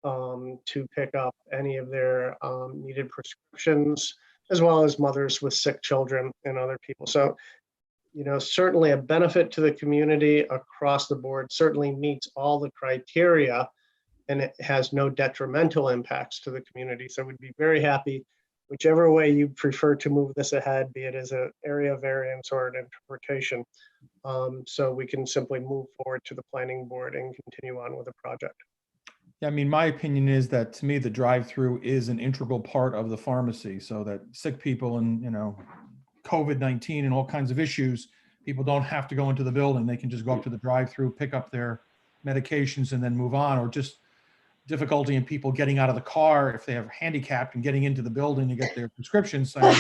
to pick up any of their needed prescriptions, as well as mothers with sick children and other people. So, you know, certainly a benefit to the community across the board, certainly meets all the criteria, and it has no detrimental impacts to the community. So we'd be very happy whichever way you prefer to move this ahead, be it as an area variance or an interpretation. So we can simply move forward to the planning board and continue on with the project. Yeah, I mean, my opinion is that to me, the drive-through is an integral part of the pharmacy, so that sick people and, you know, COVID-19 and all kinds of issues, people don't have to go into the building. They can just go up to the drive-through, pick up their medications and then move on, or just difficulty in people getting out of the car if they have handicapped and getting into the building to get their prescriptions. I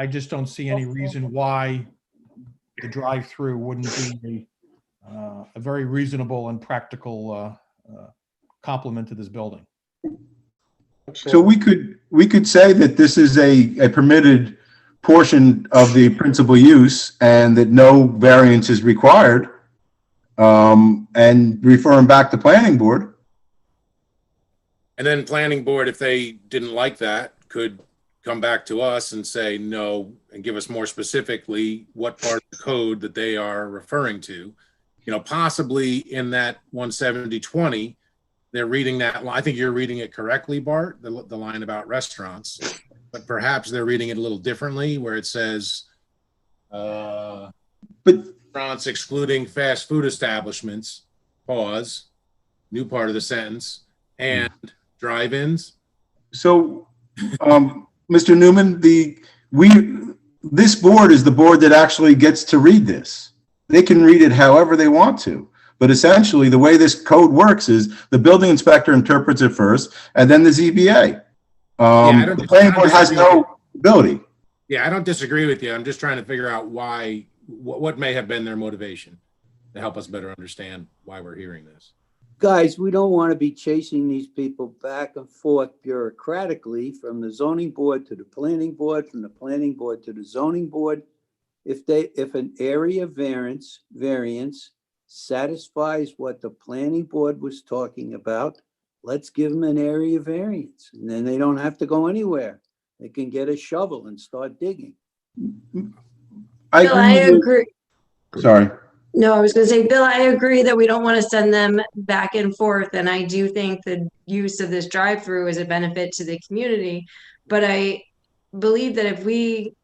just don't see any reason why the drive-through wouldn't be a very reasonable and practical complement to this building. So we could say that this is a permitted portion of the principal use and that no variance is required, and refer them back to planning board. And then planning board, if they didn't like that, could come back to us and say no, and give us more specifically what part of the code that they are referring to. You know, possibly in that 17020, they're reading that. I think you're reading it correctly, Bart, the line about restaurants, but perhaps they're reading it a little differently where it says, But restaurants excluding fast food establishments, pause, new part of the sentence, and drive-ins. so, Mr. Newman, this board is the board that actually gets to read this. They can read it however they want to. But essentially, the way this code works is the building inspector interprets it first, and then the ZBA. The planning board has no ability. Yeah, I don't disagree with you. I'm just trying to figure out why, what may have been their motivation to help us better understand why we're hearing this. Guys, we don't want to be chasing these people back and forth bureaucratically from the zoning board to the planning board, from the planning board to the zoning board. If an area variance satisfies what the planning board was talking about, let's give them an area variance. And then they don't have to go anywhere. They can get a shovel and start digging. Bill, I agree. Sorry. No, I was going to say, Bill, I agree that we don't want to send them back and forth. And I do think the use of this drive-through is a benefit to the community. But I believe that if we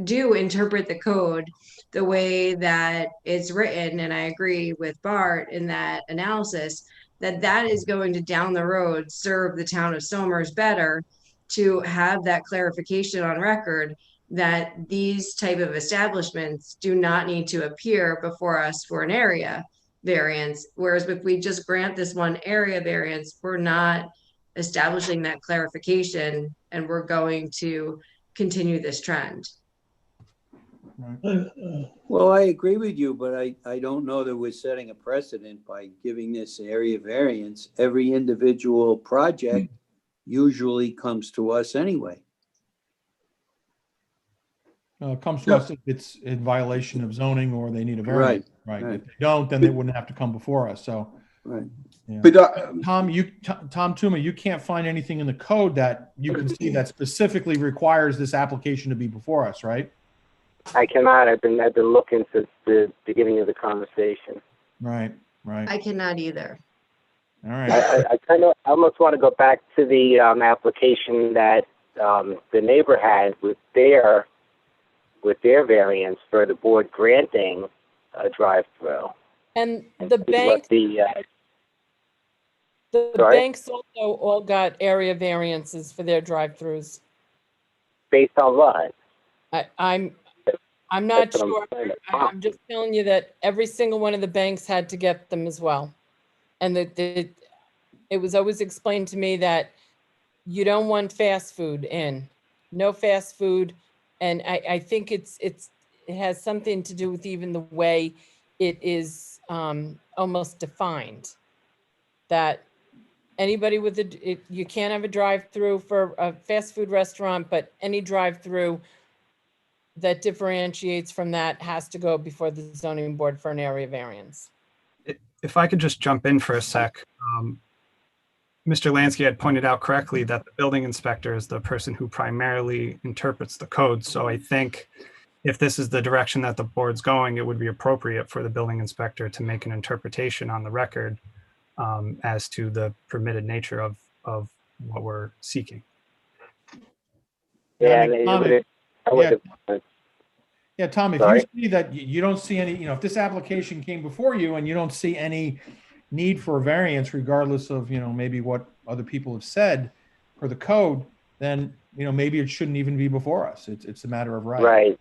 do interpret the code the way that it's written, and I agree with Bart in that analysis, that is going to down the road serve the town of Somers better to have that clarification on record that these type of establishments do not need to appear before us for an area variance. Whereas if we just grant this one area variance, we're not establishing that clarification, and we're going to continue this trend. Well, I agree with you, but I don't know that we're setting a precedent by giving this area variance. Every individual project usually comes to us anyway. Comes to us if it's in violation of zoning or they need a variance. Right. If they don't, then they wouldn't have to come before us. So, right. Yeah. But Tom Tooma, you can't find anything in the code that you can see that specifically requires this application to be before us, right? I cannot. I've been looking since the beginning of the conversation. Right. I cannot either. All right. I kind of almost want to go back to the application that the neighbor had with their variance for the board granting a drive-through. And the bank, the banks also all got area variances for their drive-throughs. Based on what? I'm not sure. I'm just telling you that every single one of the banks had to get them as well. And it was always explained to me that you don't want fast food in, no fast food. And I think it has something to do with even the way it is almost defined, that anybody with you can't have a drive-through for a fast food restaurant, but any drive-through that differentiates from that has to go before the zoning board for an area variance. If I could just jump in for a sec. Mr. Lansky had pointed out correctly that the building inspector is the person who primarily interprets the code. So I think if this is the direction that the board's going, it would be appropriate for the building inspector to make an interpretation on the record as to the permitted nature of what we're seeking. Yeah, Tom, if you see that you don't see any, if this application came before you and you don't see any need for a variance, regardless of, maybe what other people have said for the code, then, maybe it shouldn't even be before us. It's a matter of right. Right.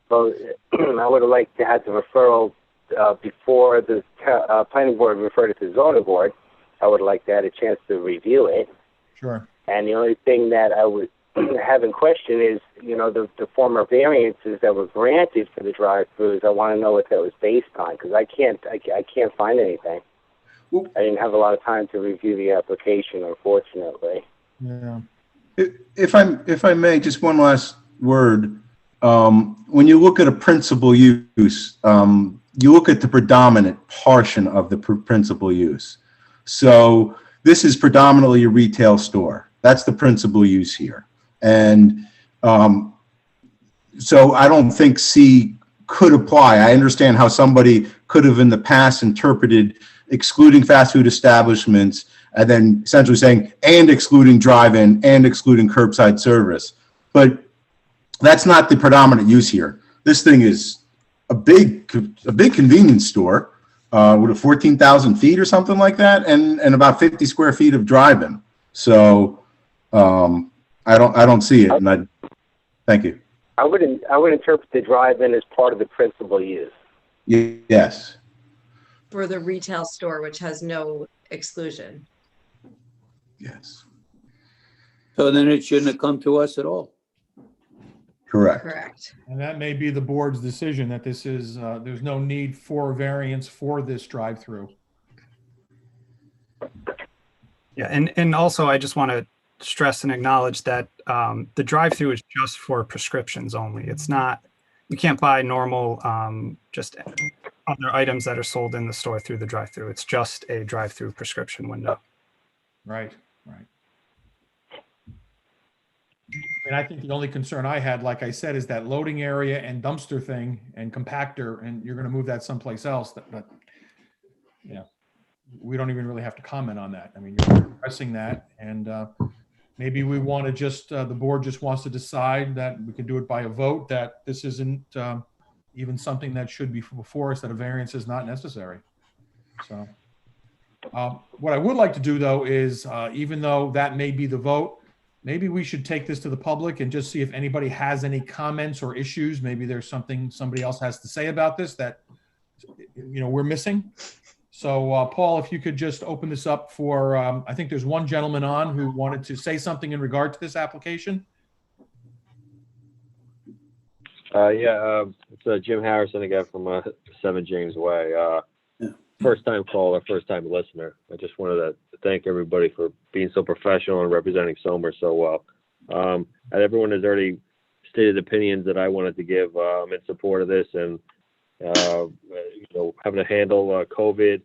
Well, I would have liked to have the referral before the planning board referred it to the zoning board. I would like to have a chance to review it. Sure. And the only thing that I would have in question is, the former variances that were granted for the drive-throughs. I want to know what that was based on, because I can't find anything. I didn't have a lot of time to review the application, unfortunately. Yeah. If I may, just one last word. when you look at a principal use, you look at the predominant portion of the principal use. So this is predominantly a retail store. That's the principal use here. And so I don't think C could apply. I understand how somebody could have in the past interpreted excluding fast food establishments and then essentially saying, and excluding drive-in and excluding curbside service. But that's not the predominant use here. This thing is a big convenience store with a 14,000 feet or something like that, and about 50 square feet of drive-in. So I don't see it. And thank you. I would interpret the drive-in as part of the principal use. Yes. For the retail store, which has no exclusion. Yes. So then it shouldn't have come to us at all. Correct. Correct. And that may be the board's decision that this is, there's no need for variance for this drive-through. Yeah, and also I just want to stress and acknowledge that the drive-through is just for prescriptions only. It's not, you can't buy normal, just other items that are sold in the store through the drive-through. It's just a drive-through prescription window. Right, right. And I think the only concern I had, like I said, is that loading area and dumpster thing and compactor, and you're going to move that someplace else. But you know, we don't even really have to comment on that. I mean, you're addressing that, and maybe we want to just, the board just wants to decide that we can do it by a vote, that this isn't even something that should be before us, that a variance is not necessary. So what I would like to do, though, is even though that may be the vote, maybe we should take this to the public and just see if anybody has any comments or issues. Maybe there's something somebody else has to say about this that, you know, we're missing. So Paul, if you could just open this up for, I think there's one gentleman on who wanted to say something in regard to this application. It's Jim Harrison again from 7 James Way. First time caller, first time listener. I just wanted to thank everybody for being so professional and representing Somer so well. And everyone has already stated opinions that I wanted to give in support of this, and you know, having to handle COVID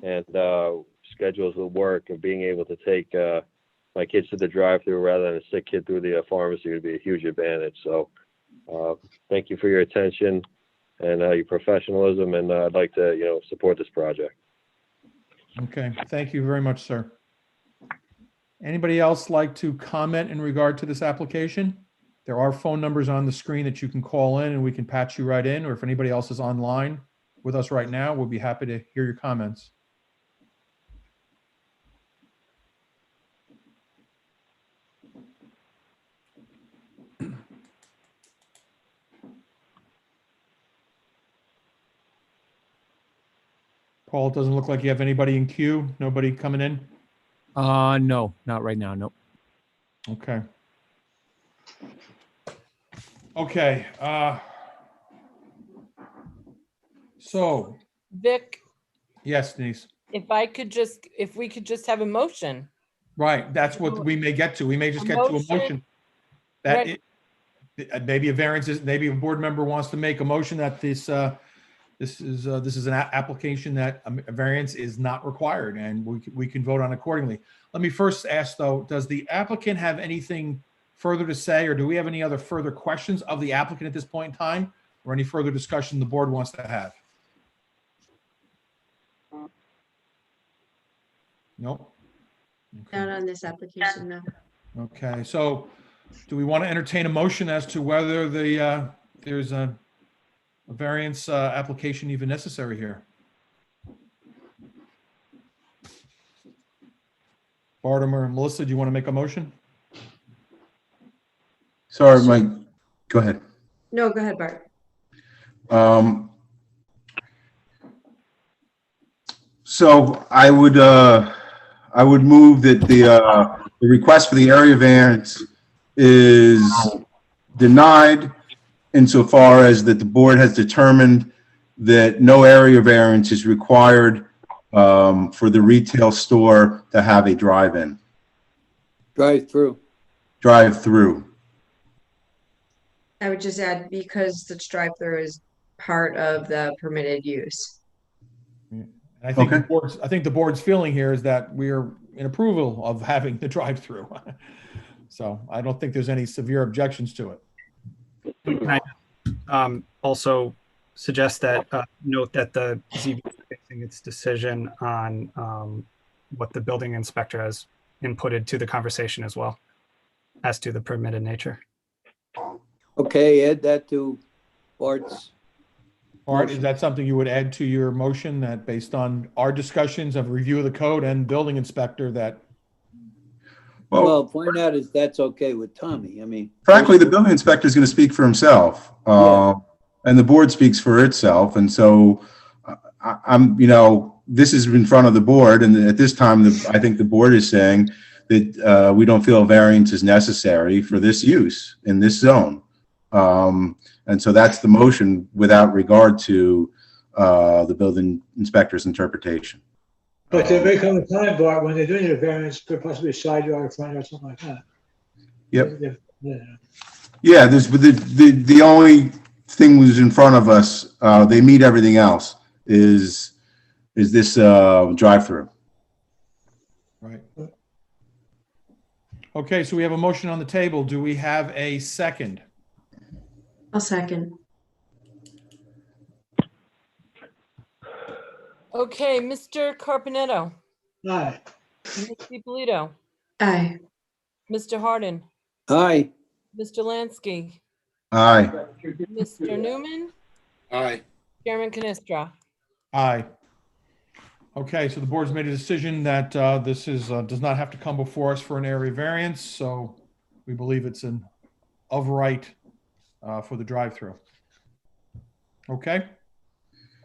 and schedules with work, and being able to take my kids to the drive-through rather than a sick kid through the pharmacy would be a huge advantage. So thank you for your attention and your professionalism, and I'd like to, you know, support this project. Okay, thank you very much, sir. Anybody else like to comment in regard to this application? There are phone numbers on the screen that you can call in and we can patch you right in, or if anybody else is online with us right now, we'll be happy to hear your comments. Paul, it doesn't look like you have anybody in queue. Nobody coming in? No, not right now. Nope. Okay. Okay. So, Vic, yes, Denise. if we could just have a motion. Right. That's what we may get to. We may just A get to a motion. motion. That Right. maybe a variance is, maybe a board member wants to make a motion that this is an application that a variance is not required, and we can vote on accordingly. Let me first ask, though, does the applicant have anything further to say, or do we have any other further questions of the applicant at this point in time, or any further discussion the board wants to have? Nope. Okay. Not on this application, no. Okay, so do we want to entertain a motion as to whether there's a variance application even necessary here? Bartum or Melissa, do you want to make a motion? Sorry, Mike. Go ahead. No, go ahead, Bart. So I would move that the request for the area variance is denied insofar as that the board has determined that no area variance is required for the retail store to have a drive-in. Drive-through. Drive-through. I would just add, because the drive-through is part of the permitted use. And I think Okay. I think the board's feeling here is that we're in approval of having the drive-through. So I don't think there's any severe objections to it. Can I also suggest that, note that the ZBA is basing its decision on what the building inspector has inputted to the conversation as well, as to the permitted nature. Okay, add that to Bart's. Art, is that something you would add to your motion, that based on our discussions of review of the code and building inspector that? Well, point out is that's okay with Tommy. I mean. Frankly, the building inspector is going to speak for himself, and the board speaks for itself. And so I'm, this is in front of the board. And at this time, I think the board is saying that we don't feel a variance is necessary for this use in this zone. And so that's the motion without regard to the building inspector's interpretation. But there may come a time, Bart, when they're doing a variance, could possibly a side yard or front yard, something like that. Yep. Yeah. Yeah, the only thing was in front of us, they meet everything else, is this drive-through. Right. Okay, so we have a motion on the table. Do we have a second? I'll second. Okay, Mr. Carpenetto, Aye. Ms. DiPolito, Aye. Mr. Harden, Aye. Mr. Lansky, Aye. Mr. Newman, Aye. Chairman Canestra. Aye. Okay, so the board's made a decision that this does not have to come before us for an area variance, so we believe it's an of right for the drive-through. Okay?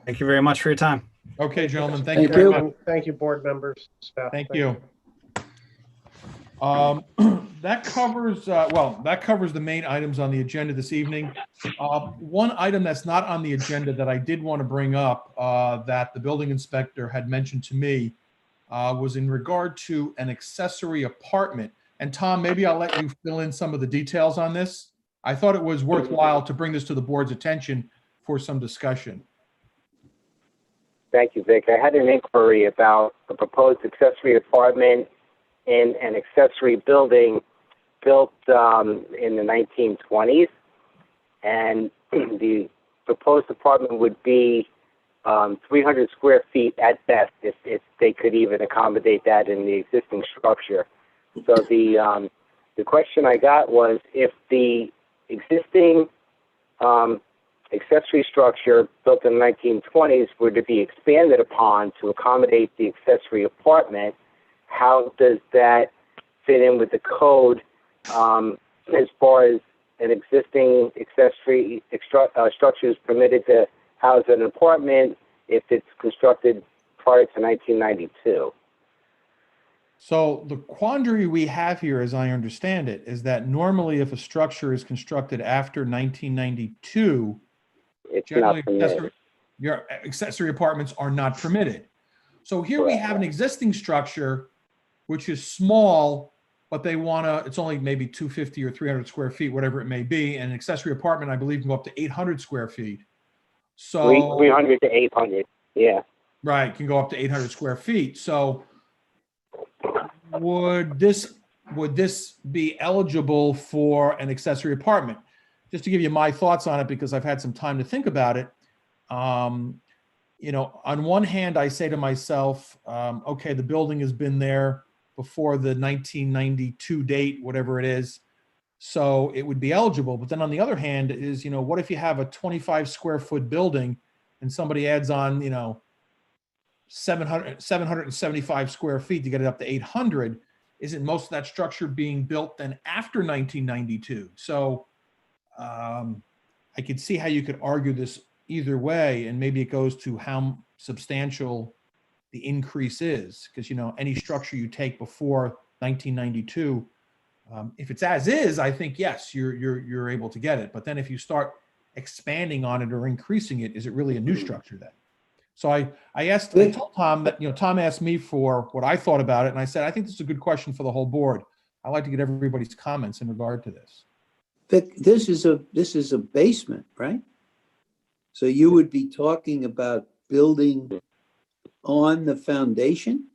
Thank you very much for your time. Okay, gentlemen, thank you very much. Thank you, board members, staff. Thank you. That covers, that covers the main items on the agenda this evening. One item that's not on the agenda that I did want to bring up, that the building inspector had mentioned to me, was in regard to an accessory apartment. And Tom, maybe I'll let you fill in some of the details on this. I thought it was worthwhile to bring this to the board's attention for some discussion. Thank you, Vic. I had an inquiry about the proposed accessory apartment in an accessory building built in the 1920s. And the proposed apartment would be 300 square feet at best, if they could even accommodate that in the existing structure. So the question I got was, if the existing accessory structure built in the 1920s were to be expanded upon to accommodate the accessory apartment, how does that fit in with the code as far as an existing accessory structure is permitted to house an apartment if it's constructed prior to 1992? So the quandary we have here, as I understand it, is that normally if a structure is constructed after 1992, it's generally not permitted. your accessory apartments are not permitted. So here we have an existing structure which is small, but they want to, it's only maybe 250 or 300 square feet, whatever it may be. And an accessory apartment, I believe, can go up to 800 square feet. So 300 to 800, yeah. Right, can go up to 800 square feet. So would this be eligible for an accessory apartment? Just to give you my thoughts on it, because I've had some time to think about it. On one hand, I say to myself, okay, the building has been there before the 1992 date, whatever it is, so it would be eligible. But then on the other hand is, what if you have a 25 square foot building and somebody adds on, 775 square feet to get it up to 800? Isn't most of that structure being built then after 1992? So I could see how you could argue this either way, and maybe it goes to how substantial the increase is, because any structure you take before 1992, if it's as is, I think yes, you're able to get it. But then if you start expanding on it or increasing it, is it really a new structure then? So I told Tom that, Tom asked me for what I thought about it, and I said I think this is a good question for the whole board. I'd like to get everybody's comments in regard to this. Vic, this is a basement, right? So you would be talking about building on the foundation?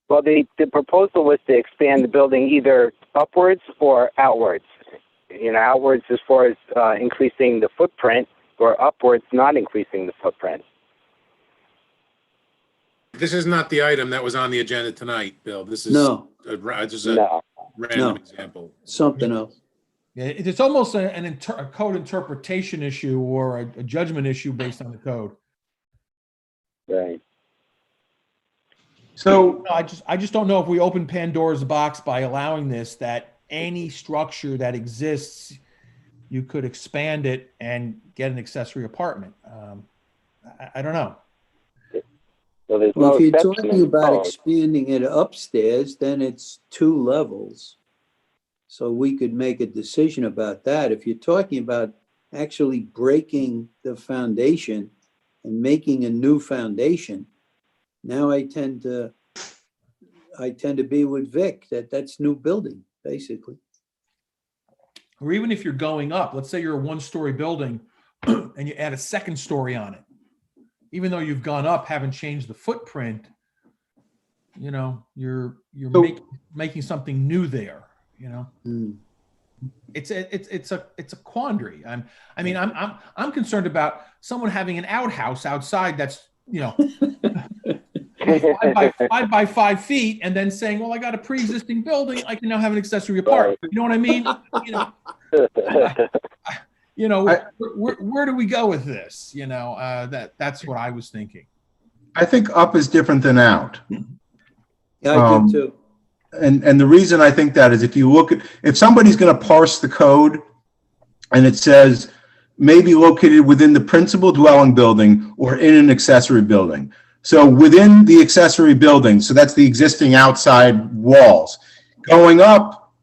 Well, the proposal was to expand the building either upwards or outwards. Outwards as far as increasing the footprint, or upwards not increasing the footprint. This is not the item that was on the agenda tonight, Bill. This is No, just a random example. something else. Yeah, it's almost a code interpretation issue or a judgment issue based on the code. Right. So I just don't know if we open Pandora's box by allowing this, that any structure that exists, you could expand it and get an accessory apartment. I don't know. So there's Well, no if you're exception talking in the about code. expanding it upstairs, then it's 2 levels. So we could make a decision about that. If you're talking about actually breaking the foundation and making a new foundation, now I tend to be with Vic, that's new building, basically. Or even if you're going up, let's say you're a 1-story building and you add a 2nd story on it. Even though you've gone up, haven't changed the footprint, you're making something new there, It's a quandary. I'm concerned about someone having an outhouse outside that's, 5 by 5 feet, and then saying, well, I got a pre-existing building, I can now have an accessory apartment. You know what I mean? Where do we go with this? That's what I was thinking. I think up is different than out. Yeah, I do too. And the reason I think that is if somebody's going to parse the code and it says maybe located within the principal dwelling building or in an accessory building. So within the accessory building, so that's the existing outside walls. Going up,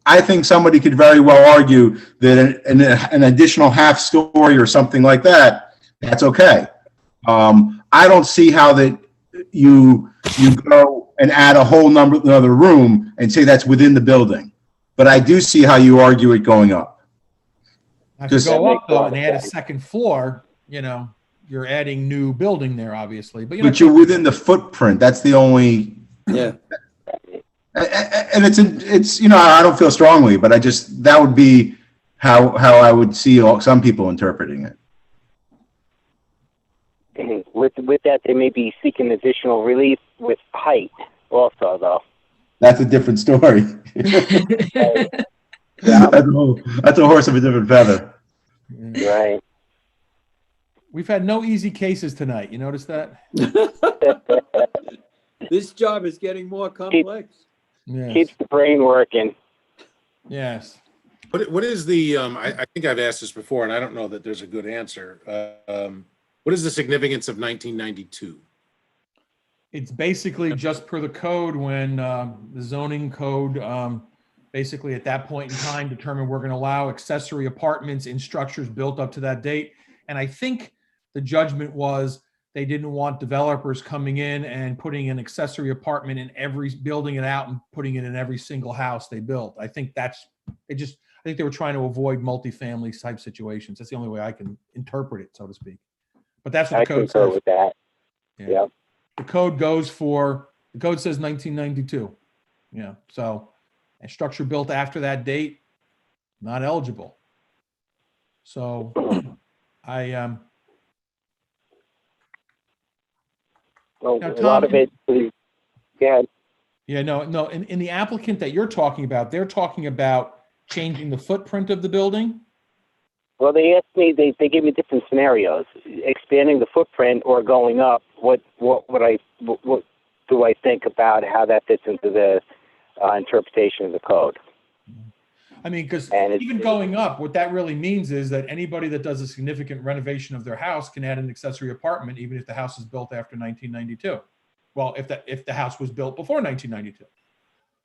I think somebody could very well argue that an additional half story or something like that, that's okay. I don't see how that you go and add a whole another room and say that's within the building. But I do see how you argue it going up. If you go up though and add a 2nd floor, you're adding new building there, obviously. But you're within the footprint. That's the only. Yeah. And it's I don't feel strongly, but that would be how I would see some people interpreting it. With that, they may be seeking additional relief with height also, though. That's a different story. That's a horse of a different feather. Right. We've had no easy cases tonight. You notice that? This job is getting more complex. Keeps the brain working. Yes. What is the, I think I've asked this before, and I don't know that there's a good answer. What is the significance of 1992? It's basically just per the code when the zoning code basically at that point in time determined we're going to allow accessory apartments in structures built up to that date. And I think the judgment was they didn't want developers coming in and putting an accessory apartment in building it out and putting it in every single house they built. I think I think they were trying to avoid multifamily type situations. That's the only way I can interpret it, so to speak. But that's what the code says. With that. Yeah. Yep. The code says 1992. Yeah. So a structure built after that date, not eligible. So Well, now, a Tom, lot of it. Yeah. Yeah, no. In the applicant that you're talking about, they're talking about changing the footprint of the building. Well, they asked me. They gave me different scenarios: expanding the footprint or going up. What do I think about how that fits into the interpretation of the code? I mean, because even going up, what that really means is that anybody that does a significant renovation of their house can add an accessory apartment, even if the house is built after 1992. Well, if the house was built before 1992.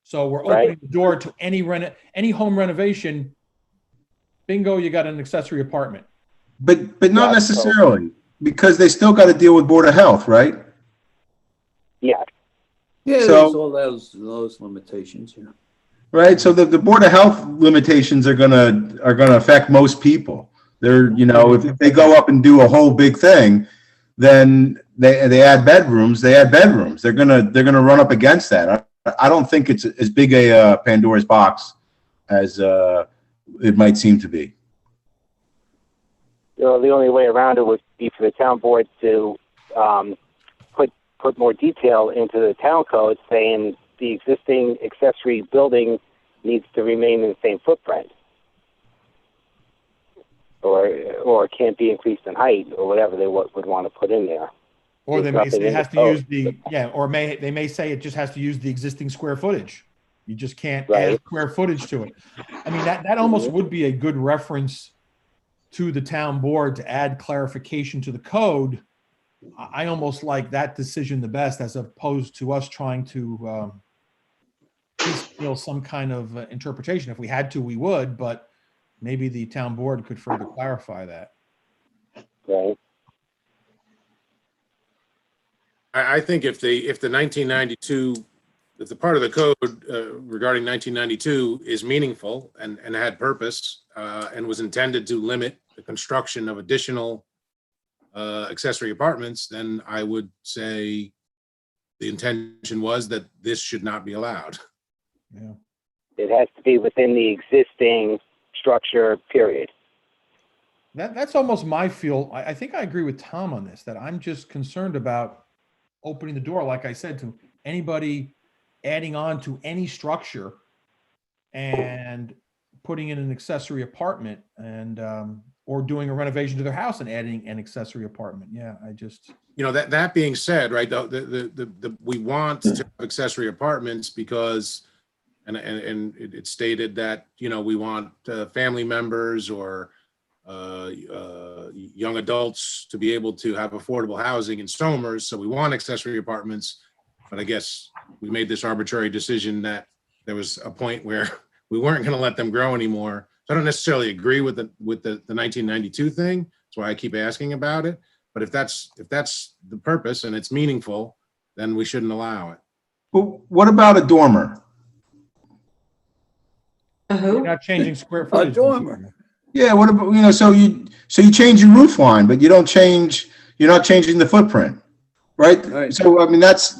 So we're opening the door to any home renovation. Bingo, you got an accessory apartment. But not necessarily, because they still got to deal with Board of Health, right? Yeah. Yeah, So- there's all those limitations, right? So the Board of Health limitations are gonna affect most people. They're, you know, if they go up and do a whole big thing, then they add bedrooms, They're gonna run up against that. I don't think it's as big a Pandora's box as it might seem to be. You know, the only way around it would be for the town board to put more detail into the town code saying the existing accessory building needs to remain in the same footprint, or can't be increased in height, or whatever they would want to put in there. Or they There's may nothing say it in has the to code. use they may say it just has to use the existing square footage. You just can't Right. add square footage to it. I mean, that almost would be a good reference to the town board to add clarification to the code. I almost like that decision the best, as opposed to us trying to piecemeal some kind of interpretation. If we had to, we would, but maybe the town board could further clarify that. Right. I think if the 1992, if the part of the code regarding 1992 is meaningful and had purpose and was intended to limit the construction of additional accessory apartments, then I would say the intention was that this should not be allowed. Yeah. It has to be within the existing structure, period. That's almost my feel. I think I agree with Tom on this, that I'm just concerned about opening the door, like I said, to anybody adding on to any structure and putting in an accessory apartment, and or doing a renovation to their house and adding an accessory apartment. Yeah, I just, You know, that being said, right, we want to have accessory apartments because, and it's stated that, you know, we want family members or young adults to be able to have affordable housing in Somers. So we want accessory apartments, but I guess we made this arbitrary decision that there was a point where we weren't going to let them grow anymore. So I don't necessarily agree with the 1992 thing. That's why I keep asking about it. But if that's the purpose and it's meaningful, then we shouldn't allow it. Well, what about a dormer? you're not changing square footage. dormer. Yeah, what about, you know, so you change your roof line, but you're not changing the footprint, right? Right. So, I mean, that's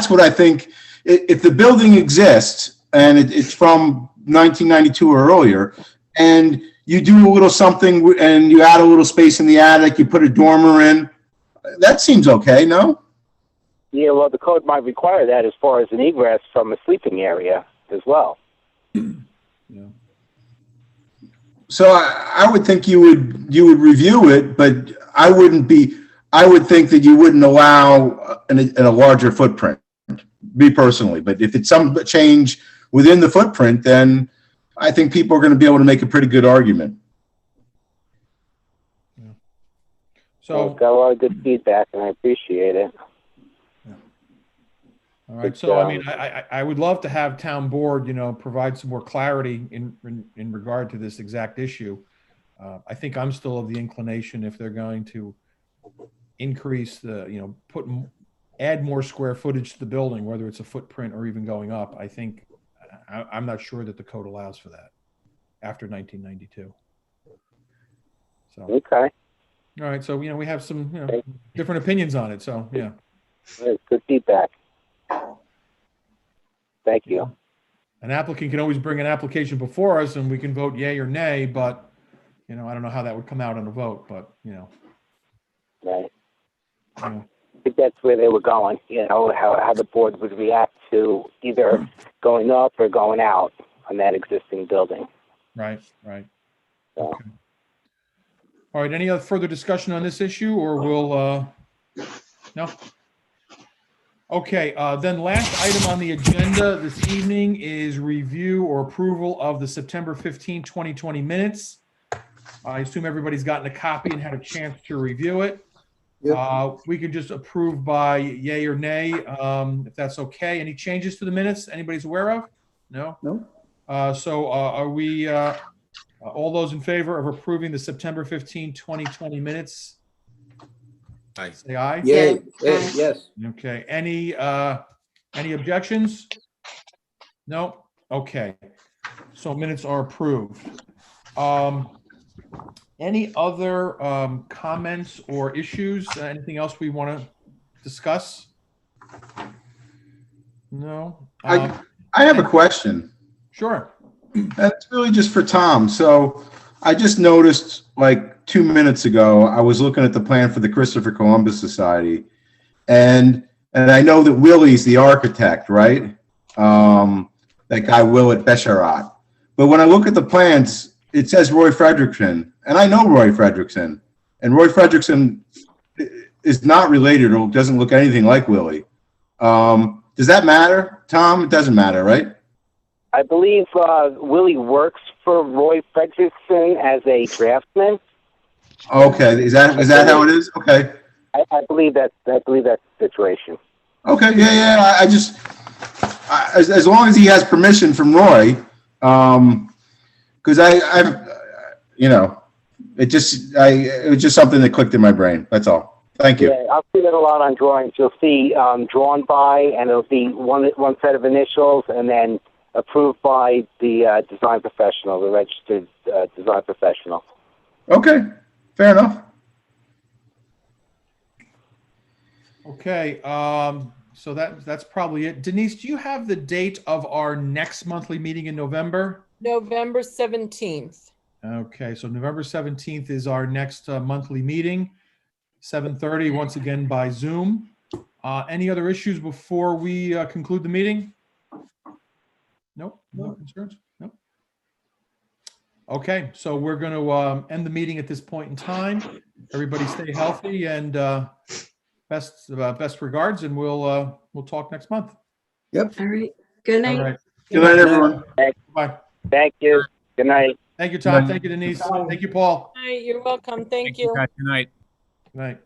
what I think. If the building exists and it's from 1992 or earlier, and you do a little something and you add a little space in the attic, you put a dormer in, that seems okay, no? Yeah, well, the code might require that as far as an egress from a sleeping area as well. Yeah. So I would think you would review it, but I would think that you wouldn't allow in a larger footprint, me personally. But if it's some change within the footprint, then I think people are going to be able to make a pretty good argument. Yeah. So So, got a lot of good feedback, and I appreciate it. all right. So, I mean, I would love to have town board, you know, provide some more clarity in regard to this exact issue. I think I'm still of the inclination, if they're going to increase the, you know, add more square footage to the building, whether it's a footprint or even going up, I think, I'm not sure that the code allows for that after 1992. So, Okay. all right. So, you know, we have some, you know, different opinions on it. So, yeah. Good feedback. Thank you. An applicant can always bring an application before us and we can vote yay or nay, but, you know, I don't know how that would come out on a vote, but, you know. Right. You know. I think that's where they were going, you know, how the board would react to either going up or going out on that existing building. Right, right. So. Okay. All right, any other further discussion on this issue, or we'll, no? Okay, then last item on the agenda this evening is review or approval of the September 15, 2020 minutes. I assume everybody's gotten a copy and had a chance to review it. We could just approve by yay or nay, if that's okay. Any changes to the minutes anybody's aware of? No? No. So are we, all those in favor of approving the September 15, 2020 minutes? Aye. Say aye. Yay. Yes. Okay, any objections? No? Okay, so minutes are approved. Any other comments or issues? Anything else we want to discuss? No? I have a question. Sure. That's really just for Tom. So I just noticed like 2 minutes ago, I was looking at the plan for the Christopher Columbus Society. And I know that Willie's the architect, right? That guy Willett Besharat. But when I look at the plans, it says Roy Frederickson. And I know Roy Frederickson. And Roy Frederickson is not related or doesn't look anything like Willie. Does that matter, Tom? It doesn't matter, right? I believe Willie works for Roy Frederickson as a draftsman. Okay, is that how it is? Okay. I believe that's the situation. Okay, yeah. As long as he has permission from Roy, because it was just something that clicked in my brain. That's all. Thank you. Yeah, I'll see that a lot on drawings. You'll see drawn by, and it'll be one set of initials, and then approved by the design professional, the registered design professional. Okay, fair enough. Okay, so that's probably it. Denise, do you have the date of our next monthly meeting in November? November 17th. Okay, so November 17th is our next monthly meeting, 7:30, once again by Zoom. Any other issues before we conclude the meeting? Nope, no concerns? Nope. Okay, so we're going to end the meeting at this point in time. Everybody stay healthy and best regards, and we'll talk next month. Yep. All right. Good night. All right. Good night, everyone. Bye. Thank you. Good night. Thank you, Tom. Thank you, Denise. Thank you, Paul. Hi, you're welcome. Thank you. Good night. Good night.